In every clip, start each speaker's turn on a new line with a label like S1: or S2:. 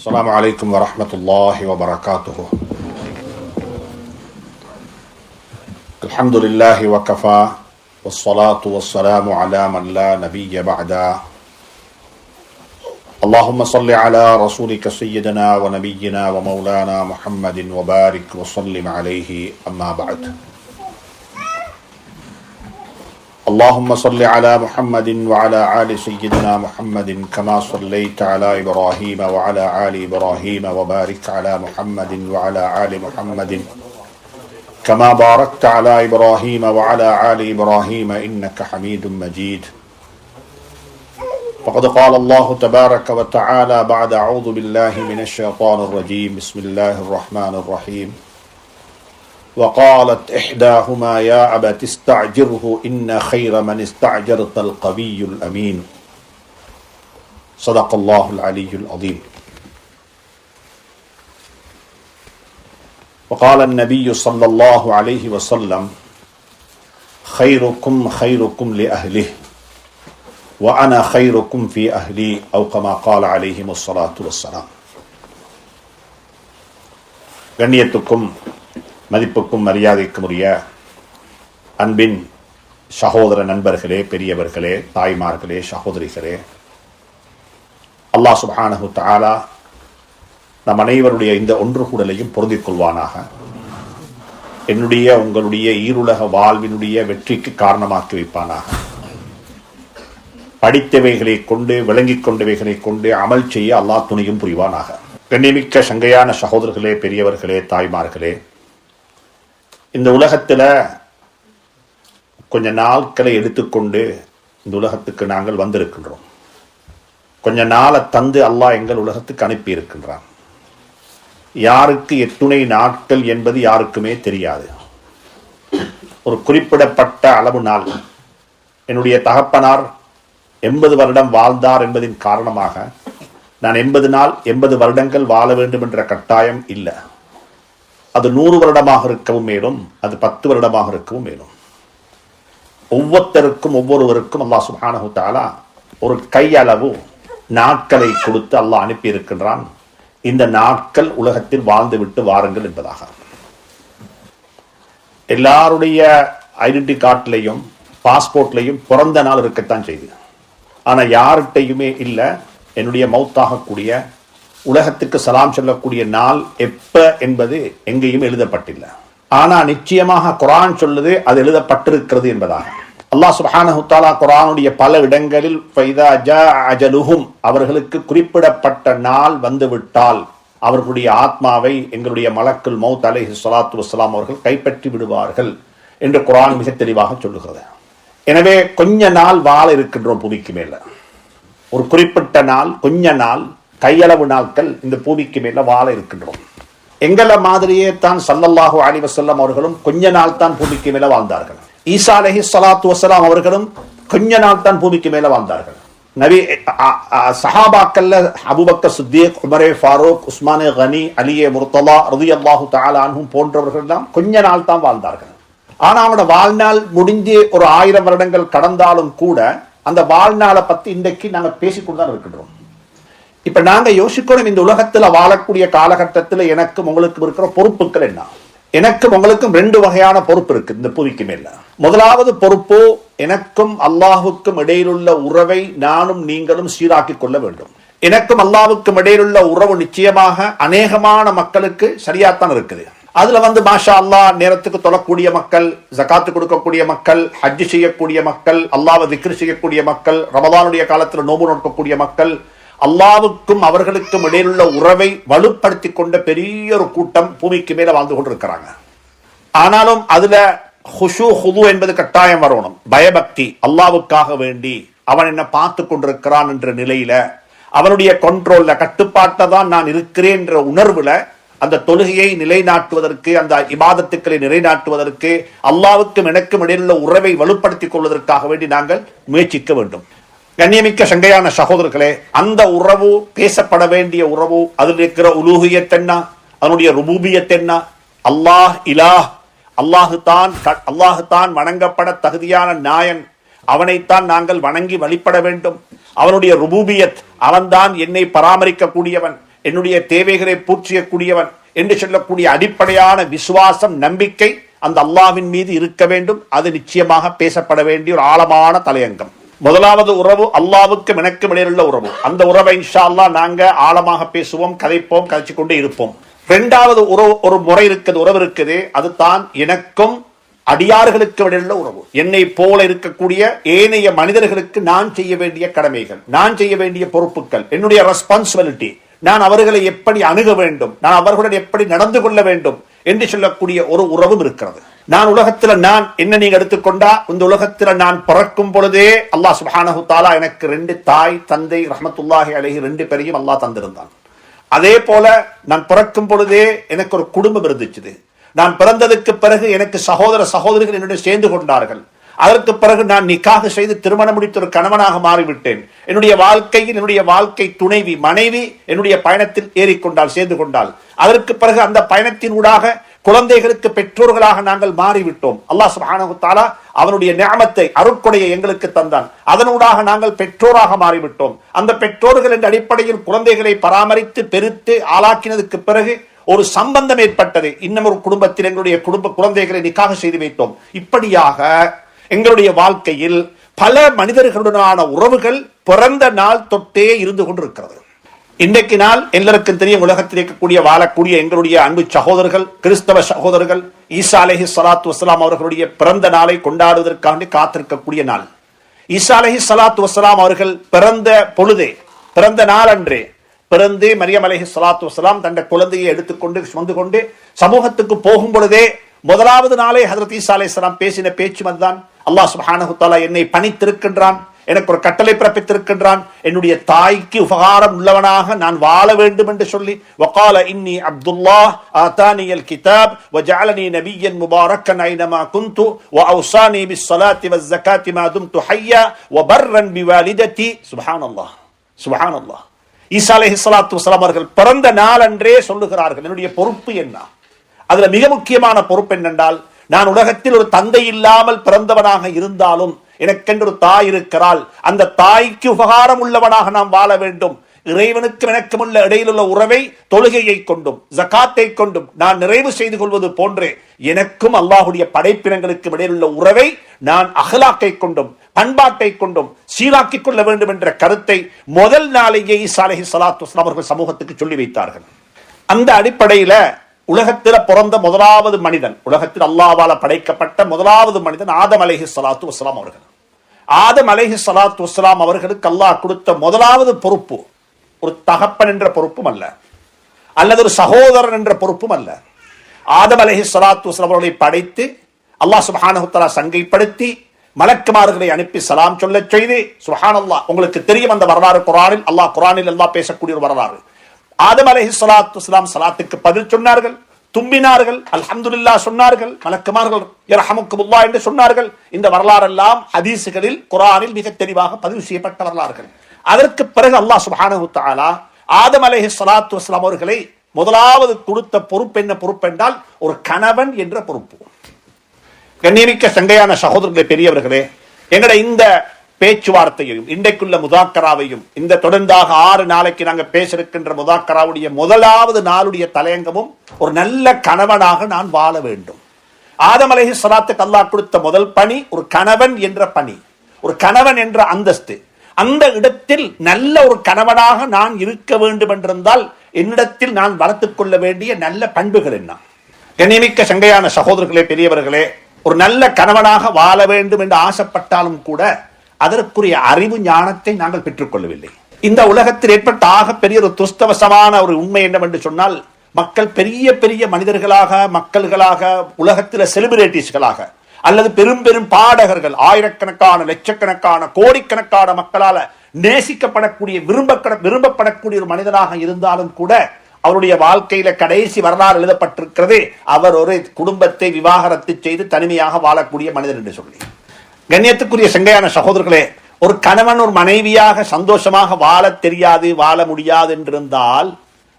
S1: السلام عليكم ورحمة الله وبركاته. الحمد لله وكفى والصلاة والسلام على من لا نبي بعده. اللهم صل على رسولك سيدنا ونبينا ومولانا محمد وبارك وسلم عليه أما بعد. اللهم صل على محمد وعلى آل سيدنا محمد كما صليت على إبراهيم وعلى آل إبراهيم وبارك على محمد وعلى آل محمد كما باركت على إبراهيم وعلى آل إبراهيم إنك حميد مجيد. فقد قال الله تبارك وتعالى بعد أعوذ بالله من الشيطان الرجيم بسم الله الرحمن الرحيم. وقالت إحداهما يا أبت استعجره إن خير من استعجرت القوي الأمين. صدق الله العلي العظيم. وقال النبي صلى الله عليه وسلم خيركم خيركم لأهله وأنا خيركم في أهلي أو كما قال عليهم الصلاة والسلام. கண்ணியத்துக்கும் மதிப்புக்கும் மரியாதைக்கும் உரிய அன்பின் சகோதர நண்பர்களே, பெரியவர்களே, தாய்மார்களே, சகோதரிகளே, அல்லாஹ் சுப்ஹானஹு தஆலா நம் அனைவருடைய இந்த ஒன்று கூடலையும் பொருந்திக் கொள்வானாக. என்னுடைய உங்களுடைய ஈருலக வாழ்வினுடைய வெற்றிக்கு காரணமாக்கி வைப்பானாக. படித்தவைகளை கொண்டு விளங்கிக் கொண்டவைகளை கொண்டு அமல் செய்ய அல்லாஹ் துணையும் புரிவானாக. கண்ணியமிக்க சங்கையான சகோதரர்களே, பெரியவர்களே, தாய்மார்களே, இந்த உலகத்தில் கொஞ்ச நாட்களை எடுத்துக்கொண்டு இந்த உலகத்துக்கு நாங்கள் வந்திருக்கின்றோம். கொஞ்ச நாளை தந்து அல்லாஹ் எங்கள் உலகத்துக்கு அனுப்பி இருக்கின்றான். யாருக்கு எத்துணை நாட்கள் என்பது யாருக்குமே தெரியாது. ஒரு குறிப்பிடப்பட்ட அளவு நாள். என்னுடைய தகப்பனார் 80 வருடம் வாழ்ந்தார் என்பதின் காரணமாக நான் 80 நாள் 80 வருடங்கள் வாழ வேண்டும் என்ற கட்டாயம் இல்லை. அது 100 வருடமாக இருக்கவும் மேலும், அது 10 வருடமாக இருக்கவும் மேலும். ஒவ்வொருவருக்கும் அல்லாஹ் சுப்ஹானஹு தஆலா ஒரு கையளவு நாட்களை கொடுத்து அல்லாஹ் அனுப்பி இருக்கின்றான். இந்த நாட்கள் உலகத்தில் வாழ்ந்து விட்டு வாருங்கள் என்பதாக. எல்லாருடைய ஐடென்டி கார்ட்லையும் பாஸ்போர்ட்லையும் பிறந்த நாள் இருக்கத்தான் செய்யுது. ஆனா யார்கிட்டையுமே இல்லை என்னுடைய மௌத்தாகக்கூடிய, உலகத்துக்கு சலாம் சொல்லக்கூடிய நாள் எப்ப என்பது எங்கேயும் எழுதப்பட்டில்லை. ஆனா நிச்சயமாக குர்ஆன் சொல்லுது அது எழுதப்பட்டிருக்கிறது என்பதாக. அல்லாஹ் சுப்ஹானஹு தஆலா குர்ஆனுடைய பல இடங்களில் ஃபைதா ஜாஅ அஜலுஹும், அவர்களுக்கு குறிப்பிடப்பட்ட நாள் வந்துவிட்டால் அவர்களுடைய ஆத்மாவை எங்களுடைய மலக்குல் மௌத் அலைஹி ஸலாத்து வஸ்ஸலாம் அவர்கள் கைப்பற்றி விடுவார்கள் என்று குர்ஆன் மிக தெளிவாக சொல்லுகிறது. எனவே கொஞ்ச நாள் வாழ இருக்கின்றோம் பூமிக்கு மேல. ஒரு குறிப்பிட்ட நாள், கொஞ்ச நாள், கையளவு நாட்கள் இந்த பூமிக்கு மேல வாழ இருக்கின்றோம். எங்களை மாதிரியே தான் ஸல்லல்லாஹு அலைஹி வஸல்லம் அவர்களும் கொஞ்ச நாள் தான் பூமிக்கு மேல வாழ்ந்தார்கள். ஈசா அலைஹி ஸலாத்து வஸ்ஸலாம் அவர்களும் கொஞ்ச நாள் தான் பூமிக்கு மேல வாழ்ந்தார்கள். நபி சஹாபாக்கள்ல அபூபக்கர் சித்திக், உமரே ஃபாரூக், உஸ்மானே கனி, அலியே முர்தலா ரலியல்லாஹு தஆலா அன்ஹும் போன்றவர்கள் எல்லாம் கொஞ்ச நாள் தான் வாழ்ந்தார்கள். ஆனா அவனோட வாழ்நாள் முடிஞ்சு ஒரு 1000 வருடங்கள் கடந்தாலும் கூட அந்த வாழ்நாளை பத்தி இன்றைக்கு நாங்க பேசிக்கொண்டுதான் இருக்கின்றோம். இப்ப நாங்க யோசிக்கணும், இந்த உலகத்துல வாழக்கூடிய காலகட்டத்தில் எனக்கும் உங்களுக்கும் இருக்கிற பொறுப்புகள் என்ன? எனக்கும் உங்களுக்கும் 2 வகையான பொறுப்பு இருக்கு இந்த பூமிக்கு மேல. முதலாவது பொறுப்பு, எனக்கும் அல்லாஹுக்கும் இடையிலுள்ள உறவை நானும் நீங்களும் சீராக்கி கொள்ள வேண்டும். எனக்கும் அல்லாஹுக்கும் இடையிலுள்ள உறவு நிச்சயமாக அநேகமான மக்களுக்கு சரியாத்தான் இருக்குது. அதுல மாஷா அல்லாஹ் நேரத்துக்கு தொழக்கூடிய மக்கள், ஜகாத்து கொடுக்கக்கூடிய மக்கள், ஹஜ் செய்யக்கூடிய மக்கள், அல்லாஹ்வை திக்ர் செய்யக்கூடிய மக்கள், ரமதானுடைய காலத்துல நோன்பு நோக்கக்கூடிய மக்கள், அல்லாஹ்வுக்கும் அவர்களுக்கும் இடையிலுள்ள உறவை வலுப்படுத்தி கொண்ட பெரிய ஒரு கூட்டம் பூமிக்கு மேல வாழ்ந்து கொண்டிருக்கிறாங்க. ஆனாலும் அதுல ஹுஷு ஹுது என்பது கட்டாயம் வரணும். பயபக்தி, அல்லாஹ்வுக்காக வேண்டி அவன் என்ன பார்த்து கொண்டிருக்கிறான் என்ற நிலையில, அவனுடைய கண்ட்ரோல்ல, கட்டுப்பாட்டை தான் நான் இருக்கிறேன் என்ற உணர்வுல அந்த தொழுகையை நிலைநாட்டுவதற்கு, அந்த இபாதத்துக்களை நிலைநாட்டுவதற்கு, அல்லாஹ்வுக்கும் எனக்கும் இடையிலுள்ள உறவை வலுப்படுத்திக் கொள்வதற்காக வேண்டி நாங்கள் முயற்சிக்க வேண்டும். கண்ணியமிக்க சங்கையான சகோதரர்களே, அந்த உறவு பேசப்பட வேண்டிய உறவு, அதில் இருக்கிற உலூஹியத் என்ன, அதனுடைய ருபூபியத் என்ன, அல்லாஹ் இலாஹ், அல்லாஹு தான் வணங்கப்பட தகுதியான நாயன், அவனைத்தான் நாங்கள் வணங்கி வழிபட வேண்டும். அவனுடைய ருபூபியத், அவன்தான் என்னை பராமரிக்க கூடியவன், என்னுடைய தேவைகளை பூர்த்தியக்கூடியவன் என்று சொல்லக்கூடிய அடிப்படையான விசுவாசம், நம்பிக்கை அந்த அல்லாஹ்வின் மீது இருக்க வேண்டும். அது நிச்சயமாக பேசப்பட வேண்டிய ஒரு ஆழமான தலையங்கம். முதலாவது உறவு அல்லாஹ்வுக்கும் எனக்கும் இடையிலுள்ள உறவு. அந்த உறவை இன்ஷா அல்லாஹ் நாங்க ஆழமாக பேசுவோம், கதைப்போம், கதைச்சு கொண்டே இருப்போம். இரண்டாவது ஒரு முறை இருக்குது, உறவு இருக்குது. அதுதான் எனக்கும் அடியார்களுக்கு இடையிலுள்ள உறவு. என்னை போல இருக்கக்கூடிய ஏனைய மனிதர்களுக்கு நான் செய்ய வேண்டிய கடமைகள், நான் செய்ய வேண்டிய பொறுப்புகள், என்னுடைய ரெஸ்பான்சிபிலிட்டி, நான் அவர்களை எப்படி அணுக வேண்டும், நான் அவர்களுடன் எப்படி நடந்து கொள்ள வேண்டும் என்று சொல்லக்கூடிய ஒரு உறவும் இருக்கிறது. நான் உலகத்துல நான் என்ன நீங்க எடுத்துக்கொண்டா, இந்த உலகத்துல நான் பிறக்கும் பொழுதே அல்லாஹ் சுப்ஹானஹு தஆலா எனக்கு 2 தாய் தந்தை ரஹ்மத்துல்லாஹி அலைஹி 2 பேரையும் அல்லாஹ் தந்திருந்தான். அதே போல நான் பிறக்கும் பொழுதே எனக்கு ஒரு குடும்பம் இருந்துச்சு. நான் பிறந்ததுக்கு பிறகு எனக்கு சகோதர சகோதரிகள் என்னுடைய சேர்ந்து கொண்டார்கள். அதற்கு பிறகு நான் நிக்காஹ் செய்து திருமணம் முடித்த ஒரு கணவனாக மாறிவிட்டேன். என்னுடைய வாழ்க்கையில் என்னுடைய வாழ்க்கை துணைவி மனைவி என்னுடைய பயணத்தில் ஏறிக்கொண்டால், சேர்ந்து கொண்டால். அதற்கு பிறகு அந்த பயணத்தின் ஊடாக குழந்தைகளுக்கு பெற்றோர்களாக நாங்கள் மாறிவிட்டோம். அல்லாஹ் சுப்ஹானஹு தஆலா அவனுடைய நிஅமத்தை, அருட்கொடையை எங்களுக்கு தந்தான். அதனூடாக நாங்கள் பெற்றோராக மாறிவிட்டோம். அந்த பெற்றோர்கள் என்ற அடிப்படையில் குழந்தைகளை பராமரித்து பெருத்து ஆளாக்கினதுக்கு பிறகு ஒரு சம்பந்தம் ஏற்பட்டது. இன்னும் ஒரு குடும்பத்தில் எங்களுடைய குழந்தைகளை நிக்காஹ் செய்து வைத்தோம். இப்படியாக எங்களுடைய வாழ்க்கையில் பல மனிதர்களுடனான உறவுகள் பிறந்த நாள் தொட்டே இருந்து கொண்டிருக்கிறது. இன்றைக்கு நாள் எல்லாருக்கும் தெரியும், உலகத்தில் இருக்கக்கூடிய வாழக்கூடிய எங்களுடைய அன்பு சகோதரர்கள், கிறிஸ்தவ சகோதரர்கள் ஈசா அலைஹிஸ்ஸலாத்து வஸ்ஸலாம் அவர்களுடைய பிறந்த நாளை கொண்டாடுவதற்காக காத்திருக்கக்கூடிய நாள். ஈசா அலைஹிஸ்ஸலாத்து வஸ்ஸலாம் அவர்கள் பிறந்த பொழுதே, பிறந்த நாள் அன்றே பிறந்து மரியம் அலைஹிஸ்ஸலாத்து வஸ்ஸலாம் தன்னுடைய குழந்தையை எடுத்துக்கொண்டு சுமந்து கொண்டு சமூகத்துக்கு போகும் பொழுதே முதலாவது நாளே ஹஜ்ரத் ஈசா அலைஹிஸ்ஸலாம் பேசின பேச்சு அதுதான். அல்லாஹ் சுப்ஹானஹு தஆலா என்னை பணித்திருக்கின்றான், எனக்கு ஒரு கட்டளை பிறப்பித்திருக்கின்றான், என்னுடைய தாய்க்கு உபகாரம் உள்ளவனாக நான் வாழ வேண்டும் என்று சொல்லி, வகால இன்னி அப்துல்லாஹ் ஆதானியல் கிதாப் வஜஅலனி நபியன் முபாரக்கன் ஐனமா குந்து வஅவ்ஸானி பிஸ்ஸலாத்தி வஸ்ஸகாத்தி மா தும்து ஹய்யா வபர்ரன் பிவாலிததி. சுப்ஹானல்லாஹ், சுப்ஹானல்லாஹ். ஈசா அலைஹிஸ்ஸலாத்து வஸ்ஸலாம் அவர்கள் பிறந்த நாள் அன்றே சொல்லுகிறார்கள், என்னுடைய பொறுப்பு என்ன. அதுல மிக முக்கியமான பொறுப்பு என்னென்றால், நான் உலகத்தில் ஒரு தந்தை இல்லாமல் பிறந்தவனாக இருந்தாலும் எனக்கென்று ஒரு தாய் இருக்கிறாள். அந்த தாய்க்கு உபகாரம் உள்ளவனாக நாம் வாழ வேண்டும். இறைவனுக்கும் எனக்கும் உள்ள இடையிலுள்ள உறவை தொழுகையை கொண்டும் ஜகாத்தை கொண்டும் நான் நிறைவு செய்து கொள்வது போன்றே எனக்கும் அல்லாஹுடைய படைப்பினங்களுக்கும் இடையிலுள்ள உறவை நான் அஹ்லாக்கை கொண்டும் பண்பாட்டை கொண்டும் சீராக்கிக் கொள்ள வேண்டும் என்ற கருத்தை முதல் நாளையே ஈசா அலைஹிஸ்ஸலாத்து வஸ்ஸலாம் அவர்கள் சமூகத்துக்கு சொல்லி வைத்தார்கள். அந்த அடிப்படையில உலகத்தில் பிறந்த முதலாவது மனிதன், உலகத்தில் அல்லாஹ்வால படைக்கப்பட்ட முதலாவது மனிதன் ஆதம் அலைஹிஸ்ஸலாத்து வஸ்ஸலாம் அவர்கள். ஆதம் அலைஹிஸ்ஸலாத்து வஸ்ஸலாம் அவர்களுக்கு அல்லாஹ் கொடுத்த முதலாவது பொறுப்பு ஒரு தகப்பன் என்ற பொறுப்பும் அல்ல, அல்லது ஒரு சகோதரன் என்ற பொறுப்பும் அல்ல. ஆதம் அலைஹிஸ்ஸலாத்து வஸ்ஸலாம் அவர்களை படைத்து அல்லாஹ் சுப்ஹானஹு தஆலா சங்கைப்படுத்தி மலக்குமார்களை அனுப்பி சலாம் சொல்ல செய்து, சுப்ஹானல்லாஹ், உங்களுக்கு தெரியும் அந்த வரலாறு குர்ஆனில் அல்லாஹ் பேசக்கூடிய ஒரு வரலாறு. ஆதம் அலைஹிஸ்ஸலாத்து வஸ்ஸலாம் ஸலாத்துக்கு பதில் சொன்னார்கள், தும்பினார்கள், அல்ஹம்துலில்லாஹ் சொன்னார்கள், மலக்குமார்கள் யர்ஹமுக்குமுல்லாஹ் என்று சொன்னார்கள். இந்த வரலாறு எல்லாம் ஹதீஸ்களில் குர்ஆனில் மிக தெளிவாக பதிவு செய்யப்பட்ட வரலாறுகள். அதற்கு பிறகு அல்லாஹ் சுப்ஹானஹு தஆலா ஆதம் அலைஹிஸ்ஸலாத்து வஸ்ஸலாம் அவர்களை முதலாவது கொடுத்த பொறுப்பு என்ன பொறுப்பு என்றால் ஒரு கணவன் என்ற பொறுப்பு. கண்ணியமிக்க சங்கையான சகோதரர்களே, பெரியவர்களே, எங்கட இந்த பேச்சுவார்த்தையையும் இன்றைக்குள்ள முதாக்கராவையும் இந்த தொடர்ந்தாக 6 நாளைக்கு நாங்கள் பேச இருக்கின்ற முதாக்கராவுடைய முதலாவது நாளுடைய தலையங்கமும் ஒரு நல்ல கணவனாக நான் வாழ வேண்டும். ஆதம் அலைஹிஸ்ஸலாத்துக்கு அல்லாஹ் கொடுத்த முதல் பணி ஒரு கணவன் என்ற பணி, ஒரு கணவன் என்ற அந்தஸ்து. அந்த இடத்தில் நல்ல ஒரு கணவனாக நான் இருக்க வேண்டும் என்றிருந்தால் என்னிடத்தில் நான் வளர்த்துக் கொள்ள வேண்டிய நல்ல பண்புகள் என்ன? கண்ணியமிக்க சங்கையான சகோதரர்களே, பெரியவர்களே, ஒரு நல்ல கணவனாக வாழ வேண்டும் என்று ஆசைப்பட்டாலும் கூட அதற்குரிய அறிவு ஞானத்தை நாங்கள் பெற்றுக்கொள்ளவில்லை. இந்த உலகத்தில் ஏற்பட்ட ஆகப்பெரிய ஒரு துஷ்டவசமான ஒரு உண்மை என்னவென்று சொன்னால், மக்கள் பெரிய பெரிய மனிதர்களாக, மக்கள்களாக, உலகத்தில் செலிபிரிட்டிஸ்களாக அல்லது பெரும் பெரும் பாடகர்கள், ஆயிரக்கணக்கான லட்சக்கணக்கான கோடிக்கணக்கான மக்களால நேசிக்கப்படக்கூடிய விரும்பப்படக்கூடிய ஒரு மனிதனாக இருந்தாலும் கூட அவருடைய வாழ்க்கையில கடைசி வரலாறு எழுதப்பட்டிருக்கிறது, அவர் ஒரு குடும்பத்தை விவாகரத்து செய்து தனிமையாக வாழக்கூடிய மனிதர் என்று சொல்லி. கண்ணியத்துக்குரிய சங்கையான சகோதரர்களே, ஒரு கணவன் ஒரு மனைவியாக சந்தோஷமாக வாழ தெரியாது, வாழ முடியாது என்றிருந்தால்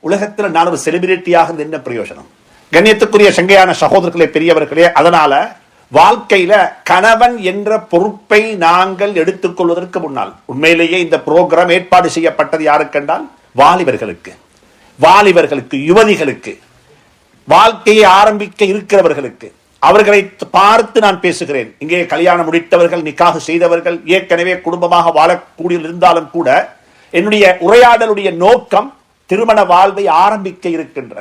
S1: உலகத்தில் நான் ஒரு செலிபிரிட்டியாக என்ன பிரயோஜனம்? கண்ணியத்துக்குரிய சங்கையான சகோதரர்களே, பெரியவர்களே, அதனால வாழ்க்கையில கணவன் என்ற பொறுப்பை நாங்கள் எடுத்துக்கொள்வதற்கு முன்னால், உண்மையிலேயே இந்த புரோகிராம் ஏற்பாடு செய்யப்பட்டது யாருக்கென்றால் வாலிபர்களுக்கு. வாலிபர்களுக்கு, யுவதிகளுக்கு, வாழ்க்கையை ஆரம்பிக்க இருக்கிறவர்களுக்கு அவர்களை பார்த்து நான் பேசுகிறேன். இங்கே கல்யாணம் முடித்தவர்கள், நிக்காஹ் செய்தவர்கள், ஏற்கனவே குடும்பமாக வாழக்கூடிய இருந்தாலும் கூட என்னுடைய உரையாடலுடைய நோக்கம் திருமண வாழ்வை ஆரம்பிக்க இருக்கின்ற,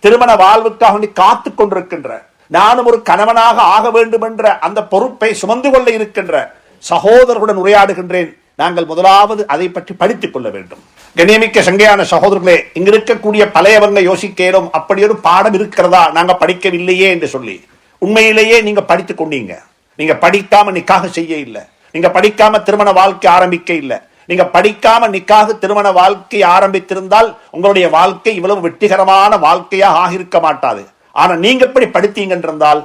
S1: திருமண வாழ்வுக்காக காத்து கொண்டிருக்கின்ற, நானும் ஒரு கணவனாக ஆக வேண்டும் என்ற அந்த பொறுப்பை சுமந்து கொள்ள இருக்கின்ற சகோதரர்களுடன் உரையாடுகின்றேன். நாங்கள் முதலாவது அதை பற்றி படித்துக் கொள்ள வேண்டும். கண்ணியமிக்க சங்கையான சகோதரர்களே, இங்க இருக்கக்கூடிய பழையவங்க யோசிக்கிறோம், அப்படி ஒரு பாடம் இருக்கிறதா நாங்க படிக்கவில்லையே என்று சொல்லி. உண்மையிலேயே நீங்க படித்துக் கொண்டீங்க. நீங்க படிக்காம நிக்காக செய்ய இல்லை, நீங்க படிக்காம திருமண வாழ்க்கை ஆரம்பிக்க இல்லை. நீங்க படிக்காம நிக்காக திருமண வாழ்க்கை ஆரம்பித்திருந்தால் உங்களுடைய வாழ்க்கை இவ்வளவு வெற்றிகரமான வாழ்க்கையாக ஆகியிருக்க மாட்டாது. ஆனா நீங்க எப்படி படித்தீங்க என்றால்,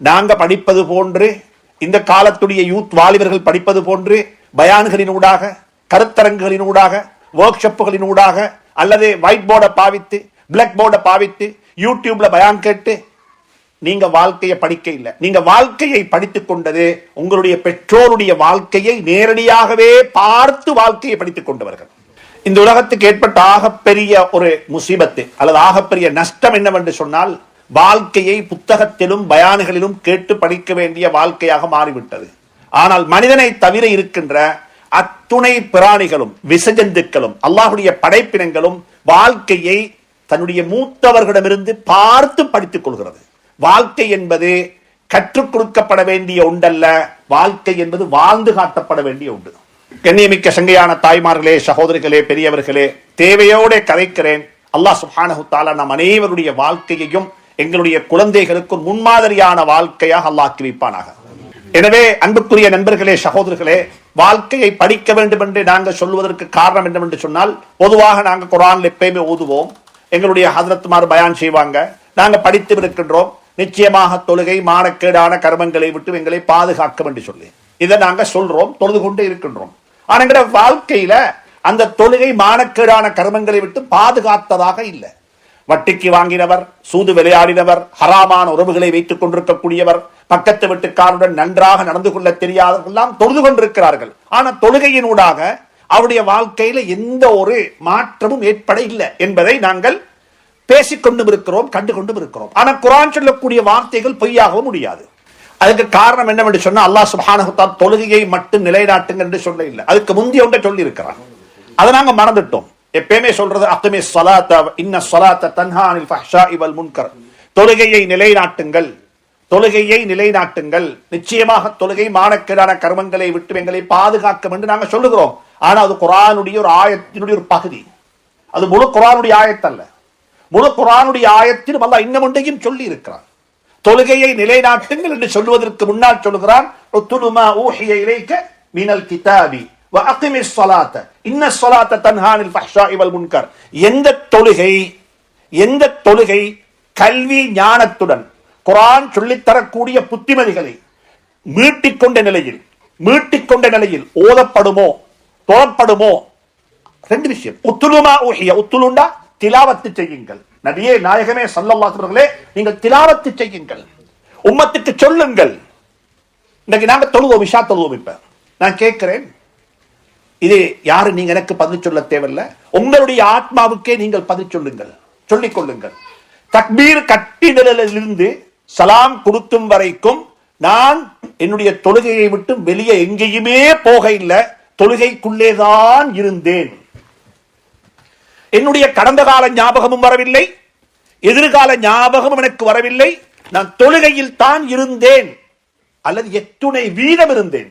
S1: நாங்க படிப்பது போன்று, இந்த காலத்துடைய யூத் வாலிபர்கள் படிப்பது போன்று பயான்களினூடாக, கருத்தரங்குகளினூடாக, ஒர்க் ஷாப்புகளினூடாக, அல்லது ஒயிட் போர்டை பாவித்து, பிளாக் போர்டை பாவித்து, யூடியூப்ல பயான் கேட்டு நீங்க வாழ்க்கையை படிக்க இல்லை. நீங்க வாழ்க்கையை படித்துக் கொண்டது உங்களுடைய பெற்றோருடைய வாழ்க்கையை நேரடியாகவே பார்த்து வாழ்க்கையை படித்துக் கொண்டவர்கள். இந்த உலகத்துக்கு ஏற்பட்ட ஆகப்பெரிய ஒரு முசீபத்து அல்லது ஆகப்பெரிய நஷ்டம் என்னவென்று சொன்னால், வாழ்க்கையை புத்தகத்திலும் பயான்களிலும் கேட்டு படிக்க வேண்டிய வாழ்க்கையாக மாறிவிட்டது. ஆனால் மனிதனை தவிர இருக்கின்ற அத்துணை பிராணிகளும், விசஜந்துக்களும், அல்லாஹுடைய படைப்பினங்களும் வாழ்க்கையை தன்னுடைய மூத்தவர்களிடமிருந்து பார்த்து படித்துக் கொள்கிறது. வாழ்க்கை என்பது கற்றுக் கொடுக்கப்பட வேண்டிய ஒன்றல்ல, வாழ்க்கை என்பது வாழ்ந்து காட்டப்பட வேண்டிய ஒன்று. கண்ணியமிக்க சங்கையான தாய்மார்களே, சகோதரிகளே, பெரியவர்களே, தேவையோட கதைக்கிறேன். அல்லாஹ் சுப்ஹானஹு தஆலா நம் அனைவருடைய வாழ்க்கையையும் எங்களுடைய குழந்தைகளுக்கு முன்மாதிரியான வாழ்க்கையாக அல்லாஹ் வைப்பானாக. எனவே அன்புக்குரிய நண்பர்களே, சகோதரர்களே, வாழ்க்கையை படிக்க வேண்டும் என்று நாங்கள் சொல்வதற்கு காரணம் என்னவென்று சொன்னால், பொதுவாக நாங்கள் குர்ஆன் எப்பயுமே ஓதுவோம், எங்களுடைய ஹஜ்ரத்மார் பயான் செய்வாங்க, நாங்க படித்து இருக்கின்றோம், நிச்சயமாக தொழுகை மானக்கேடான கர்மங்களை விட்டு எங்களை பாதுகாக்கும் என்று சொல்லி இதை நாங்க சொல்றோம், தொழுது கொண்டே இருக்கின்றோம். ஆனா எங்க வாழ்க்கையில அந்த தொழுகை மானக்கேடான கர்மங்களை விட்டு பாதுகாத்ததாக இல்லை. வட்டிக்கு வாங்கினவர், சூது விளையாடினவர், ஹராமான உறவுகளை வைத்துக் கொண்டிருக்கக்கூடியவர், பக்கத்து வீட்டுக்காருடன் நன்றாக நடந்து கொள்ள தெரியாதவர்கள் தொழுது கொண்டிருக்கிறார்கள். ஆனா தொழுகையினூடாக அவருடைய வாழ்க்கையில எந்த ஒரு மாற்றமும் ஏற்பட இல்லை என்பதை நாங்கள் பேசிக்கொண்டும் இருக்கிறோம், கண்டுகொண்டும் இருக்கிறோம். ஆனா குர்ஆன் சொல்லக்கூடிய வார்த்தைகள் பொய்யாகவும் முடியாது. அதுக்கு காரணம் என்னவென்று சொன்னா, அல்லாஹ் சுப்ஹானஹு தஆலா தொழுகையை மட்டும் நிலைநாட்டுங்க என்று சொல்ல இல்லை, அதுக்கு முந்தைய ஒன்றை சொல்லி இருக்கிறான். அதை நாங்க மறந்துட்டோம். எப்பயுமே சொல்றது அக்மிஸ் ஸலாத்த இன்ன ஸலாத்த தன்ஹா அனில் ஃபஹ்ஷாஇ வல் முன்கர். தொழுகையை நிலைநாட்டுங்கள், தொழுகையை நிலைநாட்டுங்கள், நிச்சயமாக தொழுகை மானக்கேடான கர்மங்களை விட்டு எங்களை பாதுகாக்கும் என்று நாங்க சொல்லுகிறோம். ஆனா அது குர்ஆனுடைய ஒரு ஆயத்தினுடைய ஒரு பகுதி, அது முழு குர்ஆனுடைய ஆயத்தல்ல. முழு குர்ஆனுடைய ஆயத்திலும் அல்லாஹ் இன்னும் ஒன்றையும் சொல்லி இருக்கிறான். தொழுகையை நிலைநாட்டுங்கள் என்று சொல்வதற்கு முன்னால் சொல்கிறான், உத்லு மா ஊஹிய இலைக மினல் கிதாபி வ அக்மிஸ் ஸலாத்த இன்ன ஸலாத்த தன்ஹா அனில் ஃபஹ்ஷாஇ வல் முன்கர். எந்த தொழுகை கல்வி ஞானத்துடன் குர்ஆன் சொல்லித்தரக்கூடிய புத்திமதிகளை மீட்டிக்கொண்ட நிலையில் ஓதப்படுமோ தொழப்படுமோ, ரெண்டு விஷயம். உத்லு மா ஊஹிய, உத்லுண்டா திலாவத்து செய்யுங்கள். நபியே நாயகமே ஸல்லல்லாஹு அலைஹி வஸல்லம் நீங்கள் திலாவத்து செய்யுங்கள், உம்மத்துக்கு சொல்லுங்கள். இன்னைக்கு நாங்க தொழுவோம், இஷா தொழுவோம். இப்ப நான் கேட்கிறேன், இது யாரு நீங்க எனக்கு பதில் சொல்ல தேவையில்லை, உங்களுடைய ஆத்மாவுக்கே நீங்கள் பதில் சொல்லுங்கள், சொல்லிக் கொள்ளுங்கள். தக்பீர் கட்டிடலிலிருந்து சலாம் கொடுக்கும் வரைக்கும் நான் என்னுடைய தொழுகையை விட்டு வெளியே எங்கேயுமே போக இல்லை, தொழுகைக்குள்ளேதான் இருந்தேன். என்னுடைய கடந்த கால ஞாபகமும் வரவில்லை, எதிர்கால ஞாபகமும் எனக்கு வரவில்லை, நான் தொழுகையில் தான் இருந்தேன். அல்லது எத்துணை வீதம் இருந்தேன்.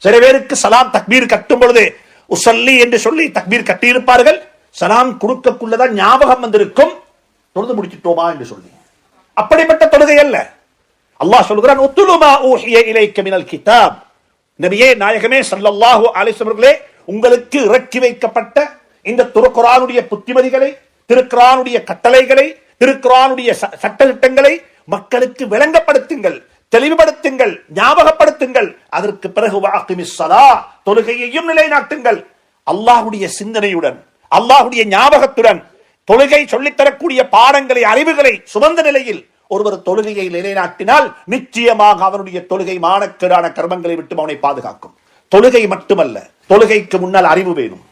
S1: சில பேருக்கு சலாம் தக்பீர் கட்டும் பொழுது உசல்லி என்று சொல்லி தக்பீர் கட்டியிருப்பார்கள், சலாம் கொடுக்கக்குள்ளதான் ஞாபகம் வந்திருக்கும், தொழுது முடிச்சிட்டோமா என்று சொல்லி. அப்படிப்பட்ட தொழுகை அல்ல. அல்லாஹ் சொல்கிறான், உத்லு மா ஊஹிய இலைக மினல் கிதாப். நபியே நாயகமே ஸல்லல்லாஹு அலைஹி வஸல்லம் உங்களுக்கு இறக்கி வைக்கப்பட்ட இந்த திருக்குர்ஆனுடைய புத்திமதிகளை, திருக்குர்ஆனுடைய கட்டளைகளை, திருக்குர்ஆனுடைய சட்டதிட்டங்களை மக்களுக்கு விளங்கப்படுத்துங்கள், தெளிவுபடுத்துங்கள், ஞாபகப்படுத்துங்கள். அதற்கு பிறகு வஅகிமிஸ் ஸலா, தொழுகையையும் நிலைநாட்டுங்கள். அல்லாஹ்வுடைய சிந்தனையுடன், அல்லாஹ்வுடைய ஞாபகத்துடன் தொழுகை சொல்லித்தரக்கூடிய பாடங்களை, அறிவுகளை சுமந்த நிலையில் ஒருவர் தொழுகையை நிலைநாட்டினால் நிச்சயமாக அவனுடைய தொழுகை மானக்கேடான கர்மங்களை விட்டு அவனை பாதுகாக்கும். தொழுகை மட்டுமல்ல, தொழுகைக்கு முன்னால் அறிவு வேணும்,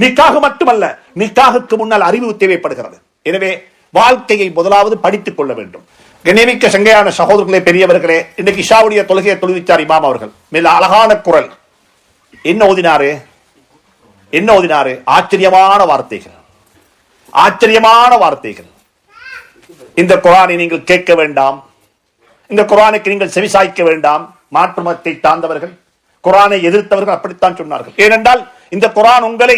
S1: நிக்காக மட்டுமல்ல, நிக்காகுக்கு முன்னால் அறிவு தேவைப்படுகிறது. எனவே வாழ்க்கையை முதலாவது படித்துக் கொள்ள வேண்டும். கண்ணியமிக்க சங்கையான சகோதரர்களே, பெரியவர்களே, இன்றைக்கு இஷாவுடைய தொழுகையை தொழுவிச்சார் இமாம் அவர்கள். மேல அழகான குரல். என்ன ஓதினாரு? ஆச்சரியமான வார்த்தைகள், ஆச்சரியமான வார்த்தைகள். இந்த குர்ஆனை நீங்கள் கேட்க வேண்டாம், இந்த குர்ஆனுக்கு நீங்கள் செவிசாய்க்க வேண்டாம். மாற்று மதத்தை சார்ந்தவர்கள், குர்ஆனை எதிர்த்தவர்கள் அப்படித்தான் சொன்னார்கள். ஏனென்றால் இந்த குர்ஆன் உங்களை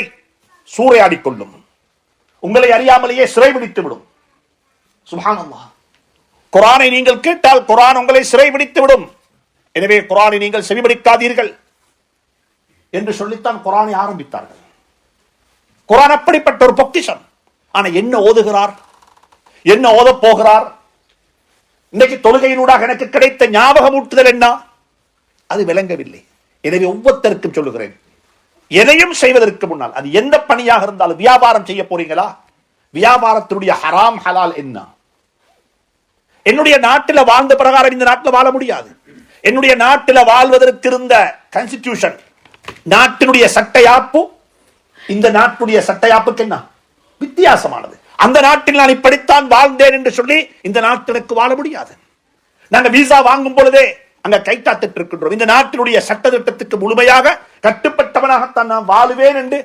S1: சூறையாடிக் கொள்ளும், உங்களை அறியாமலேயே சிறைபிடித்து விடும். சுப்ஹானல்லாஹ். குர்ஆனை நீங்கள் கேட்டால் குர்ஆன் உங்களை சிறைபிடித்து விடும். எனவே குர்ஆனை நீங்கள் செவிமடிக்காதீர்கள் என்று சொல்லித்தான் குர்ஆனை ஆரம்பித்தார்கள். குர்ஆன் அப்படிப்பட்ட ஒரு பொக்கிஷம். ஆனா என்ன ஓதுகிறார், என்ன ஓதப் போகிறார்? இன்றைக்கு தொழுகையினூடாக எனக்கு கிடைத்த ஞாபகமூட்டுதல் என்ன? அது விளங்கவில்லை. எனவே ஒவ்வொருத்தருக்கும் சொல்லுகிறேன், எதையும் செய்வதற்கு முன்னால், அது எந்த பணியாக இருந்தாலும், வியாபாரம் செய்ய போறீங்களா, வியாபாரத்தினுடைய ஹராம் ஹலால் என்ன? என்னுடைய நாட்டில் வாழ்ந்த பிரகாரம் இந்த நாட்டில் வாழ முடியாது. என்னுடைய நாட்டில் வாழ்வதற்கு இருந்த கான்ஸ்டிடியூஷன், நாட்டினுடைய சட்டயாப்பு இந்த நாட்டுடைய சட்டயாப்புக்கு என்ன வித்தியாசமானது. அந்த நாட்டில் நான் இப்படித்தான் வாழ்ந்தேன் என்று சொல்லி இந்த நாட்டிற்கு வாழ முடியாது. நாங்கள் விசா வாங்கும் பொழுதே அங்க கைத்தாத்திட்டு இருக்கின்றோம். இந்த நாட்டினுடைய சட்டத்திட்டத்துக்கு முழுமையாக கட்டுப்பட்டவனாகத்தான் நான் வாழுவேன் என்று,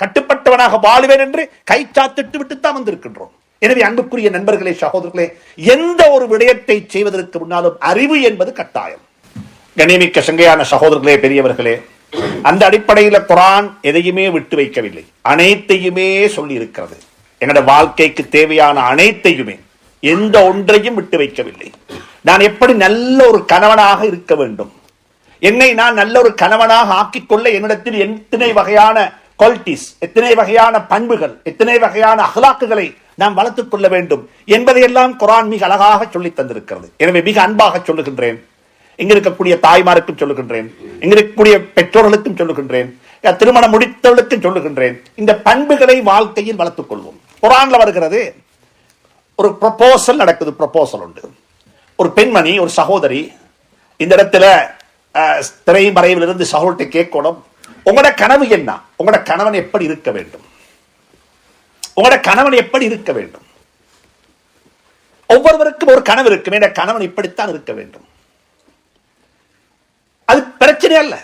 S1: கட்டுப்பட்டவனாக வாழுவேன் என்று கைச்சாத்திட்டு விட்டுத்தான் வந்திருக்கின்றோம். எனவே அன்புக்குரிய நண்பர்களே, சகோதரர்களே, எந்த ஒரு விடயத்தை செய்வதற்கு முன்னாலும் அறிவு என்பது கட்டாயம். கண்ணியமிக்க சங்கையான சகோதரர்களே, பெரியவர்களே, அந்த அடிப்படையில் குர்ஆன் எதையுமே விட்டு வைக்கவில்லை, அனைத்தையுமே சொல்லி இருக்கிறது. என்னோட வாழ்க்கைக்கு தேவையான அனைத்தையுமே, எந்த ஒன்றையும் விட்டு வைக்கவில்லை. நான் எப்படி நல்ல ஒரு கணவனாக இருக்க வேண்டும், என்னை நான் நல்ல ஒரு கணவனாக ஆக்கிக்கொள்ள என்னிடத்தில் எத்தனை வகையான குவாலிட்டிஸ், எத்தனை வகையான பண்புகள், எத்தனை வகையான அஹ்லாக்குகளை நாம் வளர்த்துக் கொள்ள வேண்டும் என்பதையெல்லாம் குர்ஆன் மிக அழகாக சொல்லி தந்திருக்கிறது. எனவே மிக அன்பாக சொல்லுகின்றேன், இங்க இருக்கக்கூடிய தாய்மாருக்கும் சொல்லுகின்றேன், இங்க இருக்கக்கூடிய பெற்றோர்களுக்கும் சொல்லுகின்றேன், திருமணம் முடித்தவர்களுக்கும் சொல்லுகின்றேன், இந்த பண்புகளை வாழ்க்கையில் வளர்த்துக் கொள்வோம். குர்ஆன்ல வருகிறது, ஒரு ப்ரொபோசல் நடக்குது. ப்ரொபோசல் உண்டு. ஒரு பெண்மணி, ஒரு சகோதரி இந்த இடத்துல திரைமறைவில் இருந்து சகோதரத்தை கேட்கணும், உங்களோட கனவு என்ன, உங்களோட கணவன் எப்படி இருக்க வேண்டும், உங்களோட கணவன் எப்படி இருக்க வேண்டும். ஒவ்வொருவருக்கும் ஒரு கனவு இருக்கும், என்ற கணவன் இப்படித்தான் இருக்க வேண்டும். அது பிரச்சனை அல்ல.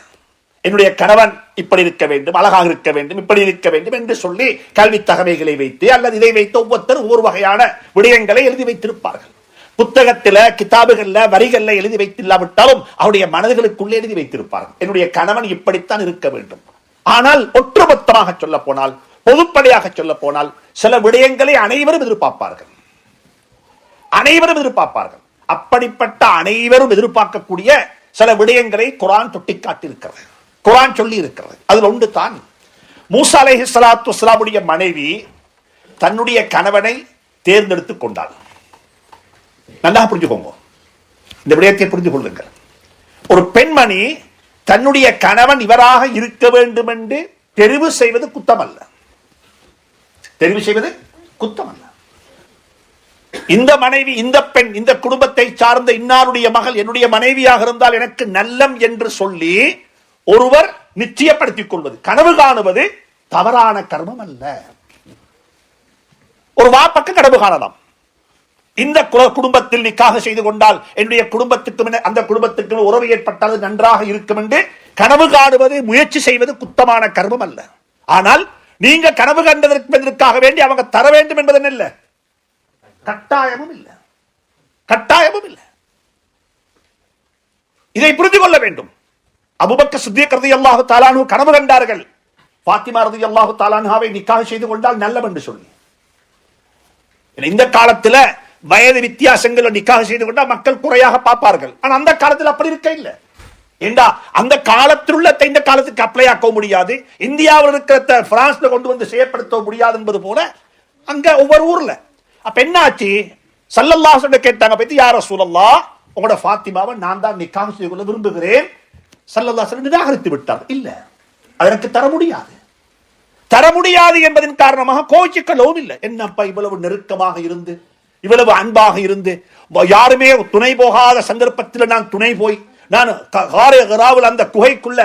S1: என்னுடைய கணவன் இப்படி இருக்க வேண்டும், அழகாக இருக்க வேண்டும், இப்படி இருக்க வேண்டும் என்று சொல்லி கல்வி தகமைகளை வைத்து அல்லது இதை வைத்து ஒவ்வொருத்தரும் ஒவ்வொரு வகையான விடயங்களை எழுதி வைத்திருப்பார்கள். புத்தகத்தில், கிதாபுகள்ல, வரிகள்ல எழுதி வைத்தில்லாவிட்டாலும் அவருடைய மனதுகளுக்குள்ளே எழுதி வைத்திருப்பார்கள், என்னுடைய கணவன் இப்படித்தான் இருக்க வேண்டும். ஆனால் ஒற்றுமொத்தமாக சொல்ல போனால், பொதுப்படையாக சொல்ல போனால், சில விடயங்களை அனைவரும் எதிர்பார்ப்பார்கள், அனைவரும் எதிர்பார்ப்பார்கள். அப்படிப்பட்ட அனைவரும் எதிர்பார்க்கக்கூடிய சில விடயங்களை குர்ஆன் தொட்டிக்காட்டி இருக்கிறது, குர்ஆன் சொல்லி இருக்கிறது. அதில் ஒன்று தான், மூசா அலைஹிஸ்ஸலாத்து வஸ்ஸலாமுடைய மனைவி தன்னுடைய கணவனை தேர்ந்தெடுத்துக் கொண்டாள். நல்லா புரிஞ்சுக்கோங்க, இந்த விடயத்தை புரிந்து கொள்ளுங்கள். ஒரு பெண்மணி தன்னுடைய கணவன் இவராக இருக்க வேண்டும் என்று தெரிவு செய்வது குத்தம் அல்ல, தெரிவு செய்வது குத்தம் அல்ல. இந்த மனைவி, இந்த பெண், இந்த குடும்பத்தை சார்ந்த இன்னாருடைய மகள் என்னுடைய மனைவியாக இருந்தால் எனக்கு நல்லம் என்று சொல்லி ஒருவர் நிச்சயப்படுத்திக் கொள்வது, கனவு காணுவது தவறான கர்மம் அல்ல. ஒரு வாப்பக்கு கனவு காணலாம், இந்த குடும்பத்தில் நிக்காக செய்து கொண்டால் என்னுடைய குடும்பத்துக்கு, அந்த குடும்பத்துக்கு உறவு ஏற்பட்டால் நன்றாக இருக்கும் என்று கனவு காணுவது, முயற்சி செய்வது குத்தமான கர்மம் அல்ல. ஆனால் நீங்க கனவு கண்டதற்காக வேண்டி அவங்க தர வேண்டும் என்பது என்ன, கட்டாயமும் இல்லை, கட்டாயமும் இல்லை. இதை புரிந்து கொள்ள வேண்டும். அபூபக்கர் சித்திக் ரலியல்லாஹு தஆலா அன்ஹு கனவு கண்டார்கள், ஃபாத்திமா ரலியல்லாஹு தஆலா அன்ஹாவை நிக்காஹ் செய்து கொண்டால் நல்லம் என்று சொல்லி. இந்த காலத்தில் வயது வித்தியாசங்கள் நிக்காஹ் செய்து கொண்டால் மக்கள் குறையாக பார்ப்பார்கள். ஆனா அந்த காலத்தில் அப்படி இருக்க இல்லை. ஏண்டா அந்த காலத்தில் உள்ள இந்த காலத்துக்கு அப்ளை ஆக்க முடியாது, இந்தியாவில் இருக்கிற பிரான்ஸ்ல கொண்டு வந்து செயற்படுத்த முடியாது என்பது போல அங்க ஒவ்வொரு ஊர்ல. அப்ப என்னாச்சு, ஸல்லல்லாஹு அலைஹி வஸல்லம் கேட்டாங்க, பத்தி யா ரசூலல்லாஹ், உங்களோட ஃபாத்திமாவை நான் தான் நிக்காஹ் செய்து கொள்ள விரும்புகிறேன். ஸல்லல்லாஹு அலைஹி வஸல்லம் நிராகரித்து விட்டார். இல்ல, அதற்கு தர முடியாது, தர முடியாது என்பதன் காரணமாக கோச்சிக்களவும் இல்லை. என்னப்பா இவ்வளவு நெருக்கமாக இருந்து, இவ்வளவு அன்பாக இருந்து, யாருமே துணை போகாத சந்தர்ப்பத்தில் நான் துணை போய் நான் அந்த குகைக்குள்ள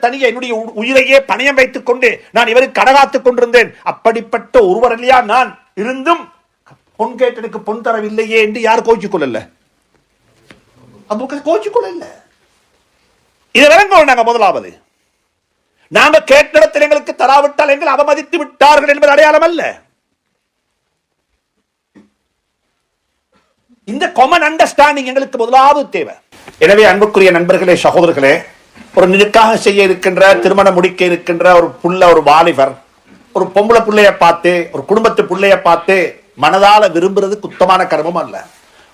S1: தனியே என்னுடைய உயிரையே பணியம் வைத்துக் கொண்டு நான் இவருக்கு கடகாத்துக் கொண்டிருந்தேன். அப்படிப்பட்ட ஒருவர் இல்லையா நான் இருந்தும் பொன் கேட்டனுக்கு பொன் தரவில்லையே என்று யார் கோச்சிக் கொள்ளல? கோச்சிக் கொள்ள. இதை விளங்க நாங்க முதலாவது நாங்க கேட்ட இடத்தில் எங்களுக்கு தராவிட்டால் எங்கள் அவமதித்து விட்டார்கள் என்பது அடையாளம் அல்ல. இந்த காமன் அண்டர்ஸ்டாண்டிங் எங்களுக்கு முதலாவது தேவை. எனவே அன்புக்குரிய நண்பர்களே, சகோதரர்களே, ஒரு நிக்காக செய்ய இருக்கின்ற, திருமணம் முடிக்க இருக்கின்ற ஒரு புள்ள, ஒரு வாலிபர் ஒரு பொம்பளை பிள்ளைய பார்த்து, ஒரு குடும்பத்து பிள்ளைய பார்த்து மனதால விரும்புறது குத்தமான கர்மம் அல்ல.